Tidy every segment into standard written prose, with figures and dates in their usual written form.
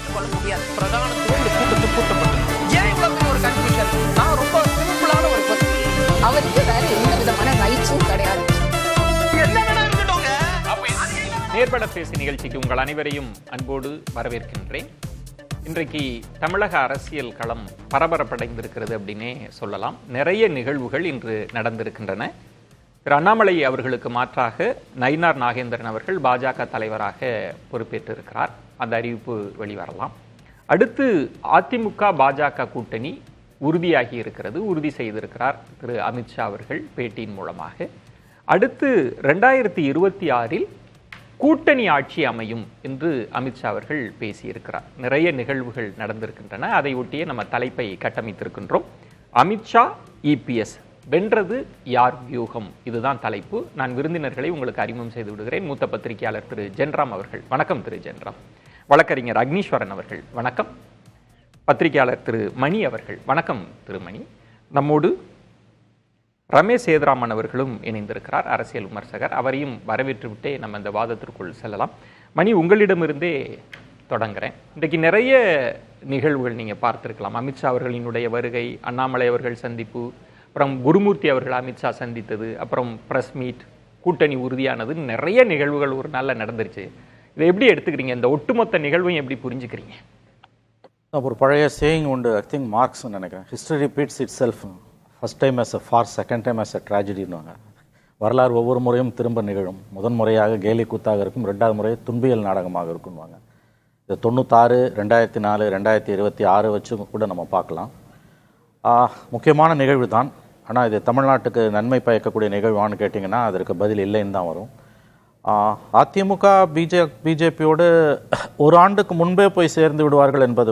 ஏற்றுக்கொள்ள முடியாது. பிரதானத்துவம் இந்த கூட்டத்தை கூட்டப்பட்டது. ஏன் இவ்வளவு பெரிய ஒரு கன்ஃபியூஷன்? நான் ரொம்ப சிம்பிளான ஒரு பர்சன். அவருக்கு வேற எந்த விதமான ரைட்ஸும் கிடையாது. என்ன வேணா இருக்கட்டும்ங்க. நேர்பட பேசி நிகழ்ச்சிக்கு உங்கள் அனைவரையும் அன்போடு வரவேற்கின்றேன். இன்றைக்கு தமிழக அரசியல் களம் பரபரப்படைந்திருக்கிறது அப்படின்னே சொல்லலாம். நிறைய நிகழ்வுகள் இன்று நடந்திருக்கின்றன. திரு அண்ணாமலை அவர்களுக்கு மாற்றாக நயினார் நாகேந்திரன் அவர்கள் பாஜக தலைவராக பொறுப்பேற்றிருக்கிறார். அந்த அறிவிப்பு வெளிவரலாம். அடுத்து அதிமுக பாஜக கூட்டணி உறுதியாகி இருக்கிறது, உறுதி செய்திருக்கிறார் திரு அமித்ஷா அவர்கள் பேட்டியின் மூலமாக. அடுத்து 2026 கூட்டணி ஆட்சி அமையும் என்று அமித்ஷா அவர்கள் பேசியிருக்கிறார். நிறைய நிகழ்வுகள் நடந்திருக்கின்றன. அதை ஒட்டியே நம்ம தலைப்பை கட்டமைத்திருக்கின்றோம். அமித்ஷா இபிஎஸ் வென்றது யார் வியூகம், இதுதான் தலைப்பு. நான் விருந்தினர்களை உங்களுக்கு அறிமுகம் செய்து விடுகிறேன். மூத்த பத்திரிகையாளர் திரு ஜென்ராம் அவர்கள் வணக்கம். திரு ஜென்ராம். வழக்கறிஞர் அக்னீஸ்வரன் அவர்கள் வணக்கம். பத்திரிகையாளர் திரு மணி அவர்கள் வணக்கம். திரு மணி. நம்மோடு ரமேஷ் சேதுராமன் அவர்களும் இணைந்திருக்கிறார், அரசியல் விமர்சகர். அவரையும் வரவேற்று விட்டே நம்ம இந்த வாதத்திற்குள் செல்லலாம். மணி, உங்களிடமிருந்தே தொடங்குறேன். இன்றைக்கு நிறைய நிகழ்வுகள் நீங்கள் பார்த்துருக்கலாம். அமித்ஷா அவர்களினுடைய வருகை, அண்ணாமலை அவர்கள் சந்திப்பு, அப்புறம் குருமூர்த்தி அவர்கள் அமித்ஷா சந்தித்தது, அப்புறம் ப்ரெஸ் மீட், கூட்டணி உறுதியானது, நிறைய நிகழ்வுகள் ஒரு நாளில் நடந்துருச்சு. இதை எப்படி எடுத்துக்கிறீங்க? இந்த ஒட்டுமொத்த நிகழ்வையும் எப்படி புரிஞ்சுக்கிறீங்க? ஒரு பழைய சேயிங் உண்டு, ஐ திங்க் மார்க்ஸ் நினைக்கிறேன், history repeats it self, first time as a farce, second time as a ட்ராஜடின்னுவாங்க. வரலாறு ஒவ்வொரு முறையும் திரும்ப நிகழும். முதன் முறையாக கேலி கூத்தாக இருக்கும், ரெண்டாவது முறை துன்பியல் நாடகமாக இருக்கும்வாங்க. இது 96, 2004, 2026 வச்சு கூட நம்ம பார்க்கலாம். முக்கியமான நிகழ்வு தான். ஆனால் இது தமிழ்நாட்டுக்கு நன்மை பயக்கக்கூடிய நிகழ்வான்னு கேட்டிங்கன்னா அதற்கு பதில் இல்லைன்னு தான் வரும். அதிமுக பிஜேபியோடு ஒரு ஆண்டுக்கு முன்பே போய் சேர்ந்து விடுவார்கள் என்பது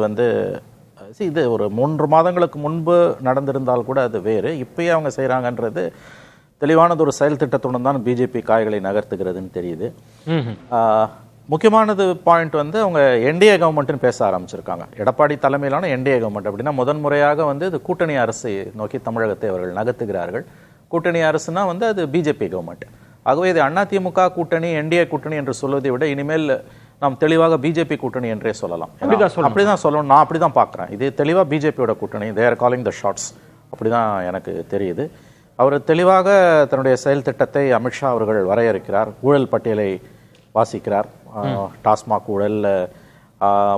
இது ஒரு 3 மாதங்களுக்கு முன்பு நடந்திருந்தால் கூட அது வேறு. இப்பயே அவங்க செய்கிறாங்கன்றது தெளிவானது ஒரு செயல் திட்டத்துடன் தான் பிஜேபி காய்களை நகர்த்துகிறதுன்னு தெரியுது. முக்கியமானது பாயிண்ட் அவங்க என்டிஏ கவர்மெண்ட்னு பேச ஆரம்பிச்சிருக்காங்க. எடப்பாடி தலைமையிலான என்டிஏ கவர்மெண்ட் அப்படின்னா முதன் முறையாக இது கூட்டணி அரசை நோக்கி தமிழகத்தை அவர்கள் நகர்த்துகிறார்கள். கூட்டணி அரசுனா அது பிஜேபி கவர்மெண்ட். ஆகவே இது அதிமுக கூட்டணி, என்டிஏ கூட்டணி என்று சொல்வதை விட இனிமேல் நாம் தெளிவாக பிஜேபி கூட்டணி என்றே சொல்லலாம். அப்படிதான் சொல்லணும். நான் அப்படிதான் பார்க்குறேன். இது தெளிவாக பிஜேபியோட கூட்டணி. They are calling the shots. அப்படிதான் எனக்கு தெரியுது. அவர் தெளிவாக தன்னுடைய செயல் திட்டத்தை அமித்ஷா அவர்கள் வரையறுக்கிறார். ஊழல் பட்டியலை வாசிக்கிறார். டாஸ்மாக் ஊழல்,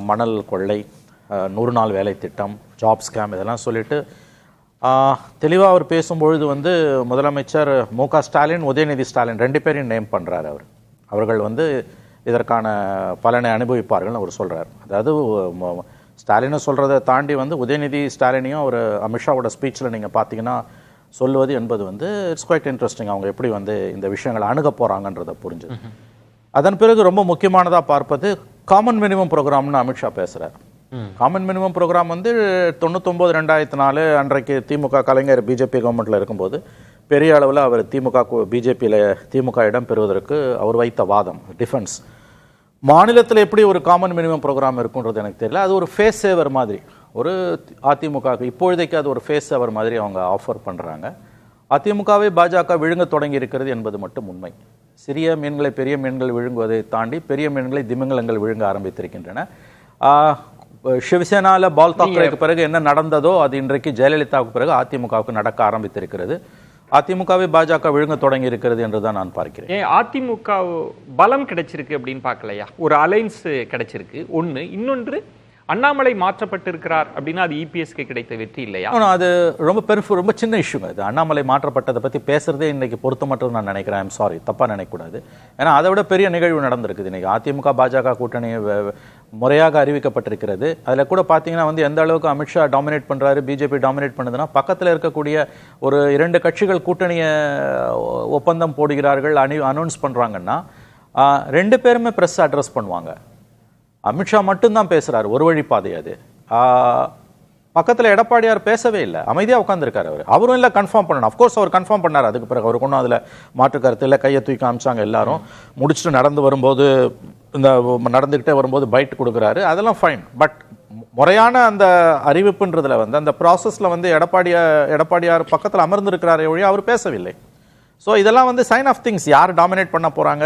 மணல் கொள்ளை, 100 நாள் வேலை திட்டம், ஜாப் ஸ்கேம், இதெல்லாம் சொல்லிட்டு தெளிவாக அவர் பேசும்பொழுது முதலமைச்சர் மு.க. ஸ்டாலின், உதயநிதி ஸ்டாலின் 2 பேரையும் நேம் பண்ணுறாரு. அவர்கள் இதற்கான பலனை அனுபவிப்பார்கள்னு அவர் சொல்கிறார். அதாவது ஸ்டாலினை சொல்கிறத தாண்டி உதயநிதி ஸ்டாலினையும் அவர் அமித்ஷாவோட ஸ்பீச்சில் நீங்கள் பார்த்தீங்கன்னா சொல்லுவது என்பது இட்ஸ் குவைட் இன்ட்ரெஸ்டிங். அவங்க எப்படி இந்த விஷயங்களை அணுக போகிறாங்கன்றதை புரிஞ்சுது. அதன் பிறகு ரொம்ப முக்கியமானதாக பார்ப்பது காமன் மினிமம் ப்ரோக்ராம்னு அமித்ஷா பேசுகிறார். காமன் மினிமம் ப்ரோக்ராம் 99-2004 அன்றைக்கு திமுக கலைஞர் பிஜேபி கவர்மெண்ட்டில் இருக்கும்போது பெரிய அளவில் அவர் திமுக இடம் பெறுவதற்கு அவர் வைத்த வாதம், டிஃபென்ஸ். மாநிலத்தில் எப்படி ஒரு காமன் மினிமம் ப்ரோக்ராம் இருக்குன்றது எனக்கு தெரியல. அது ஒரு ஃபேஸ் சேவர் மாதிரி, ஒரு அதிமுக இப்பொழுதைக்கு அது ஒரு ஃபேஸ் சேவர் மாதிரி அவங்க ஆஃபர் பண்ணுறாங்க. அதிமுகவை பாஜக விழுங்க தொடங்கி இருக்கிறது என்பது மட்டும் உண்மை. சிறிய மீன்களை பெரிய மீன்கள் விழுங்குவதை தாண்டி பெரிய மீன்களை திமிங்கலங்கள் விழுங்க ஆரம்பித்திருக்கின்றன. சிவசேனால பால் தாக்கரேக்கு பிறகு என்ன நடந்ததோ அது இன்றைக்கு ஜெயலலிதாவுக்கு பிறகு அதிமுகவுக்கு நடக்க ஆரம்பித்திருக்கிறது. அதிமுகவை பாஜக விழுங்க தொடங்கி இருக்கிறது என்றுதான் நான் பார்க்கிறேன். அதிமுக பலம் கிடைச்சிருக்கு அப்படின்னு பார்க்கலையா? ஒரு அலைன்ஸ் கிடைச்சிருக்கு ஒன்று. இன்னொன்று, அண்ணாமலை மாற்றப்பட்டிருக்கிறார் அப்படின்னா அது இபிஎஸ்க்கு கிடைத்த வெற்றி இல்லையா? அது ரொம்ப சின்ன இஷ்யூங்க. இது அண்ணாமலை மாற்றப்பட்டதை பற்றி பேசுறதே இன்னைக்கு பொருத்தமற்றது நான் நினைக்கிறேன். ஐம் சாரி, தப்பா நினைக்கக்கூடாது. ஏன்னா அதை விட பெரிய நிகழ்வு நடந்திருக்குது. இன்னைக்கு அதிமுக பாஜக கூட்டணி முறையாக அறிவிக்கப்பட்டிருக்கிறது. அதில் கூட பார்த்தீங்கன்னா எந்த அளவுக்கு அமித்ஷா டாமினேட் பண்ணுறாரு, பிஜேபி டாமினேட் பண்ணுதுன்னா பக்கத்தில் இருக்கக்கூடிய ஒரு 2 கட்சிகள் கூட்டணியை ஒப்பந்தம் போடுகிறார்கள், அனௌன்ஸ் பண்ணுறாங்கன்னா 2 பேருமே ப்ரெஸ் அட்ரஸ் பண்ணுவாங்க. அமித்ஷா மட்டும்தான் பேசுறாரு, ஒரு வழி பாதை அது. பக்கத்தில் எடப்பாடியார் பேசவே இல்லை, அமைதியாக உட்காந்துருக்காரு. அவரும் இல்லை கன்ஃபார்ம் பண்ணணும். அஃப்கோர்ஸ் அவர் கன்ஃபார்ம் பண்ணார். அதுக்கு பிறகு அவருக்கு ஒன்றும் அதில் மாற்று கருத்து இல்லை. கையை தூக்கி காமிச்சாங்க எல்லாரும். முடிச்சுட்டு நடந்துக்கிட்டே வரும்போது பைட் கொடுக்குறாரு, அதெல்லாம் ஃபைன். பட் முறையான அந்த அறிவிப்புன்றதுல அந்த ப்ராசஸில் எடப்பாடியார் பக்கத்தில் அமர்ந்திருக்கிறாரே ஒழிய அவர் பேசவில்லை. ஸோ இதெல்லாம் சைன் ஆஃப் திங்ஸ். யார் டாமினேட் பண்ண போகிறாங்க,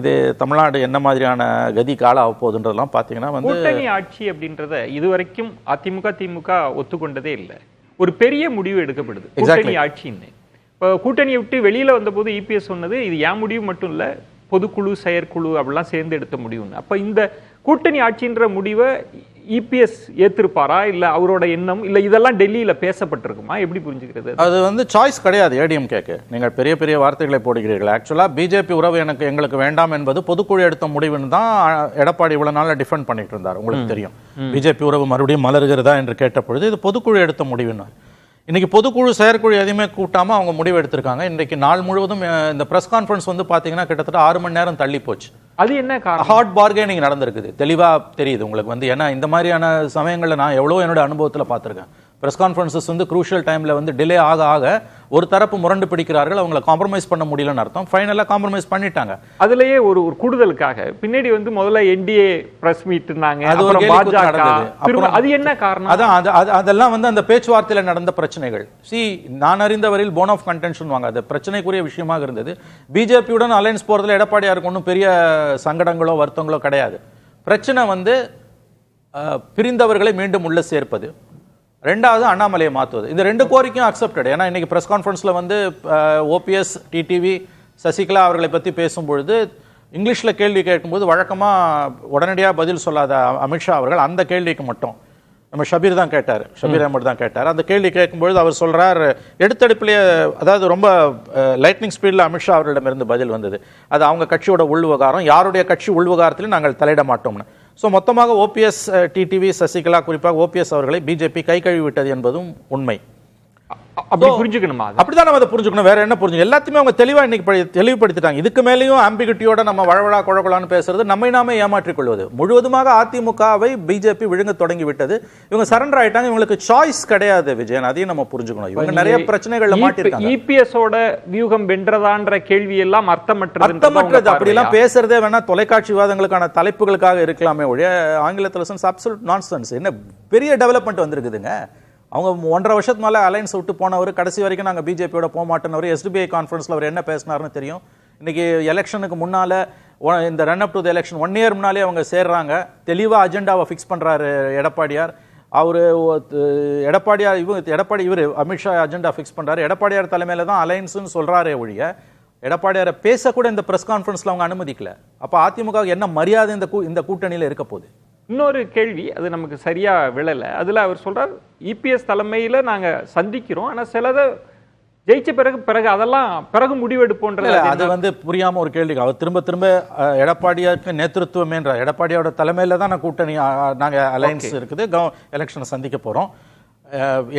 இது தமிழ்நாடு என்ன மாதிரியான கதி கால ஆக போகுதுன்றதெல்லாம் பார்த்தீங்கன்னா வந்து கூட்டணி ஆட்சி அப்படின்றத இதுவரைக்கும் அதிமுக திமுக ஒத்துக்கொண்டதே இல்லை. ஒரு பெரிய முடிவு எடுக்கப்படுது கூட்டணி ஆட்சின்னு. இப்போ கூட்டணியை விட்டு வெளியில வந்தபோது இபிஎஸ் சொன்னது இது என் முடிவு மட்டும் இல்லை, பொதுக்குழு செயற்குழு அப்படிலாம் சேர்ந்து எடுத்த முடிவுன்னு. அப்போ இந்த கூட்டணி ஆட்சின்ற முடிவை இபிஎஸ் ஏத்திருப்பாரா, இல்ல அவரோட எண்ணம், இல்ல இதெல்லாம் டெல்லியில பேசப்பட்டிருக்குமா, எப்படி புரிஞ்சுக்கிறது? அது வந்து சாய்ஸ் கிடையாது ஏடிஎம்கேக்கு. நீங்கள் பெரிய பெரிய வார்த்தைகளை போடுகிறீர்கள். ஆக்சுவலாக பிஜேபி உறவு எங்களுக்கு வேண்டாம் என்பது பொதுக்குழு எடுத்த முடிவுன்னு தான் எடப்பாடி இவ்வளவு நாள் டிஃபெண்ட் பண்ணிட்டு இருந்தார். உங்களுக்கு தெரியும், பிஜேபி உறவு மறுபடியும் மலர்கிறதா என்று கேட்ட பொழுது இது பொதுக்குழு எடுத்த முடிவுன்னு. இன்னைக்கு பொதுக்குழு செயற்குழு எதுவுமே கூட்டாம அவங்க முடிவு எடுத்திருக்காங்க. இன்றைக்கு நாள் முழுவதும் இந்த பிரஸ் கான்ஃபரன்ஸ் வந்து பாத்தீங்கன்னா கிட்டத்தட்ட 6 மணி நேரம் தள்ளி போச்சு. அது என்ன காரணம்? ஹார்ட் பார்கெனிங் நடந்திருக்குது, தெளிவா தெரியுது உங்களுக்கு வந்து. ஏன்னா இந்த மாதிரியான சமயங்களில் நான் எவ்வளோ என்னோட அனுபவத்தில் பார்த்துருக்கேன். பிரஸ் கான்ஃபரன்சஸ் வந்து குரூஷியல் டைம்ல வந்து டிலே ஆக ஆக ஒரு தரப்பு முரண்டு பிடிக்கிறார்கள், அவங்களை காம்ப்ரமைஸ் பண்ண முடியலன்னு அர்த்தம். ஃபைனலாக காம்ப்ரமைஸ் பண்ணிட்டாங்க. அதுலயே ஒரு கூடுதலுக்காக பின்னாடி வந்து முதல்ல என்டிஏ பிரஸ் மீட்னாங்க, அது என்ன காரணம்? அதெல்லாம் வந்து அந்த பேச்சுவார்த்தையில் நடந்த பிரச்சனைகள். நான் அறிந்தவரையில் போன் ஆஃப் கன்டென்ஷன் வாங்க, அது பிரச்சனைக்குரிய விஷயமாக இருந்தது. பிஜேபியுடன் அலையன்ஸ் போறதுல எடப்பாடியாருக்கு ஒன்றும் பெரிய சங்கடங்களோ வருத்தங்களோ கிடையாது. பிரச்சனை வந்து பிரிந்தவர்களை மீண்டும் உள்ள சேர்ப்பது, ரெண்டாவது அண்ணாமலையை மாற்றுவது. இந்த 2 கோரிக்கையும் அக்செப்டட். ஏன்னா இன்னைக்கு பிரஸ் கான்ஃபரன்ஸ்ல வந்து ஓபிஎஸ், டிடிவி, சசிகலா அவர்களை பற்றி பேசும்பொழுது இங்கிலீஷ்ல கேள்வி கேட்கும்போது வழக்கமா உடனடியாக பதில் சொல்லாத அமித்ஷா அவர்கள் அந்த கேள்விக்கு மட்டும் நம்ம ஷபீர் அஹமத் தான் கேட்டார். அந்த கேள்வி கேட்கும்பொழுது அவர் சொல்றார், எடுத்தடுப்பிலேயே, அதாவது ரொம்ப லைட்னிங் ஸ்பீடில் அமித்ஷா அவர்களிடமிருந்து பதில் வந்தது. அது அவங்க கட்சியோட உள்விவகாரம், யாருடைய கட்சி உள்விவகாரத்திலும் நாங்கள் தலையிட மாட்டோம்னு. ஸோ மொத்தமாக ஓபிஎஸ், டிடிவி, சசிகலா, குறிப்பாக ஓபிஎஸ் அவர்களை பிஜேபி கை கழுவி விட்டது என்பதும் உண்மை. அப்படி புரிஞ்சுக்கணுமா? அப்படிதான் நம்ம அதை புரிஞ்சுக்கணும். வேற என்ன புரிஞ்சுக்கணும்? எல்லாத்தையுமே அவங்க தெளிவா இன்னைக்கு தெளிவுபடுத்திட்டாங்க. இதுக்கு மேலேயும் ஆம்பிகிட்டியோட நம்ம வழவழா குழகுலான்னு பேசுறது நம்மை நாமே ஏமாற்றிக் கொள்வது. முழுவதுமாக அதிமுகவை பிஜேபி விழுங்க தொடங்கி விட்டது. இவங்க சரண்டர் ஆயிட்டாங்க. இவங்களுக்கு சாய்ஸ் கிடையாது விஜயன், அதையும் நம்ம புரிஞ்சுக்கணும். இவங்க நிறைய பிரச்சனைகள்ல மாட்டிருக்காங்க. இபிஎஸோட வியூகம் வென்றதான்ற கேள்வி எல்லாம் அர்த்தமற்றது. அப்படி எல்லாம் பேசுறதே வேணா தொலைக்காட்சி விவாதங்களுக்கான தலைப்புகளுக்காக இருக்கலாமே ஒழிய ஆங்கிலத்தில் அப்சல்யூட் நான்சென்ஸ். என்ன பெரிய டெவலப்மெண்ட் வந்திருக்குதுங்க. அவங்க 1.5 வருஷத்துக்கு மேலே அலைன்ஸ் விட்டு போனவர், கடைசி வரைக்கும் நாங்கள் பிஜேபியோட போக மாட்டேன்னு எஸ்டிபிஐ கான்ஃபரன்ஸில் அவர் என்ன பேசினார்னு தெரியும். இன்னைக்கு எலெக்ஷனுக்கு முன்னால, இந்த run up to the election 1 year முன்னாலே அவங்க சேர்றாங்க. தெளிவாக அஜெண்டாவை ஃபிக்ஸ் பண்ணுறாரு எடப்பாடியார். இவர் அமித்ஷா அஜெண்டா ஃபிக்ஸ் பண்ணுறாரு. எடப்பாடியார் தலைமையில் தான் அலைன்ஸ்னு சொல்கிறாரே ஒழிய எடப்பாடியாரை பேசக்கூட இந்த பிரஸ் கான்ஃபரன்ஸில் அவங்க அனுமதிக்கல. அப்போ அதிமுக என்ன மரியாதை இந்த கூட்டணியில் இருக்க போகுது? இன்னொரு கேள்வி, அது நமக்கு சரியா விழலை. அதுல அவர் சொல்றார், இபிஎஸ் தலைமையில நாங்க சந்திக்கிறோம், ஆனா சிலதை ஜெயிச்ச பிறகு அதெல்லாம் பிறகு முடிவெடுப்போன்ற. அது வந்து புரியாம ஒரு கேள்வி. அவர் திரும்ப எடப்பாடியாருக்கு நேதೃತ್வமேன்றார். எடப்பாடியோட தலைமையில தான் கூட்டணி, நாங்க அலையன்ஸ் இருக்குது, எலெக்ஷனை சந்திக்க போறோம்.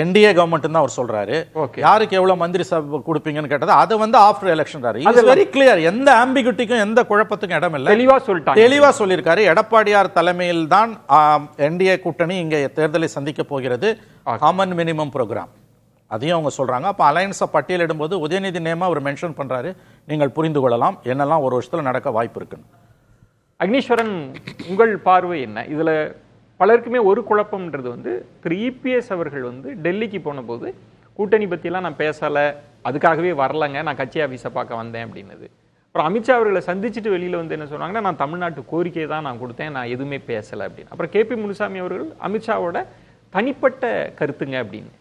என்டிஏ கவர்மெண்ட் தான் அவர் சொல்றாரு. யாருக்கு எவ்வளவு மந்திரி சபை கொடுப்பீங்கன்னு கேட்டது அது வந்து ஆஃப்டர் எலெக்ஷன். வெரி கிளியர், எந்த ஆம்பிகுட்டிக்கும் எந்த குழப்பத்துக்கும் இடம் இல்லை. தெளிவா சொல்லியிருக்காரு. எடப்பாடியார் தலைமையில் தான் என்டிஏ கூட்டணி இங்க தேர்தலை சந்திக்க போகிறது. காமன் மினிமம் ப்ரோக்ராம் அதையும் அவங்க சொல்றாங்க. அப்ப அலையன்ஸை பட்டியலிடும் போது உதயநிதி நேமா அவர் மென்ஷன் பண்றாரு. நீங்கள் புரிந்து கொள்ளலாம் என்னெல்லாம் ஒரு வருஷத்துல நடக்க வாய்ப்பு இருக்கு. அக்னீஸ்வரன், உங்கள் பார்வை என்ன? இதுல பலருக்குமே ஒரு குழப்பம்ன்றது வந்து, திரு இபிஎஸ் அவர்கள் வந்து டெல்லிக்கு போன போது கூட்டணி பற்றிலாம் நான் பேசலை, அதுக்காகவே வரலைங்க, நான் கட்சி ஆஃபீஸை பார்க்க வந்தேன் அப்படின்னது. அப்புறம் அமித்ஷா அவர்களை சந்திச்சுட்டு வெளியில் வந்து என்ன சொன்னாங்கன்னா, நான் தமிழ்நாட்டு கோரிக்கையை தான் நான் கொடுத்தேன், நான் எதுவுமே பேசலை அப்படின்னு. அப்புறம் கேபி முனுசாமி அவர்கள் அமித்ஷாவோட தனிப்பட்ட கருத்துங்க அப்படின்னு.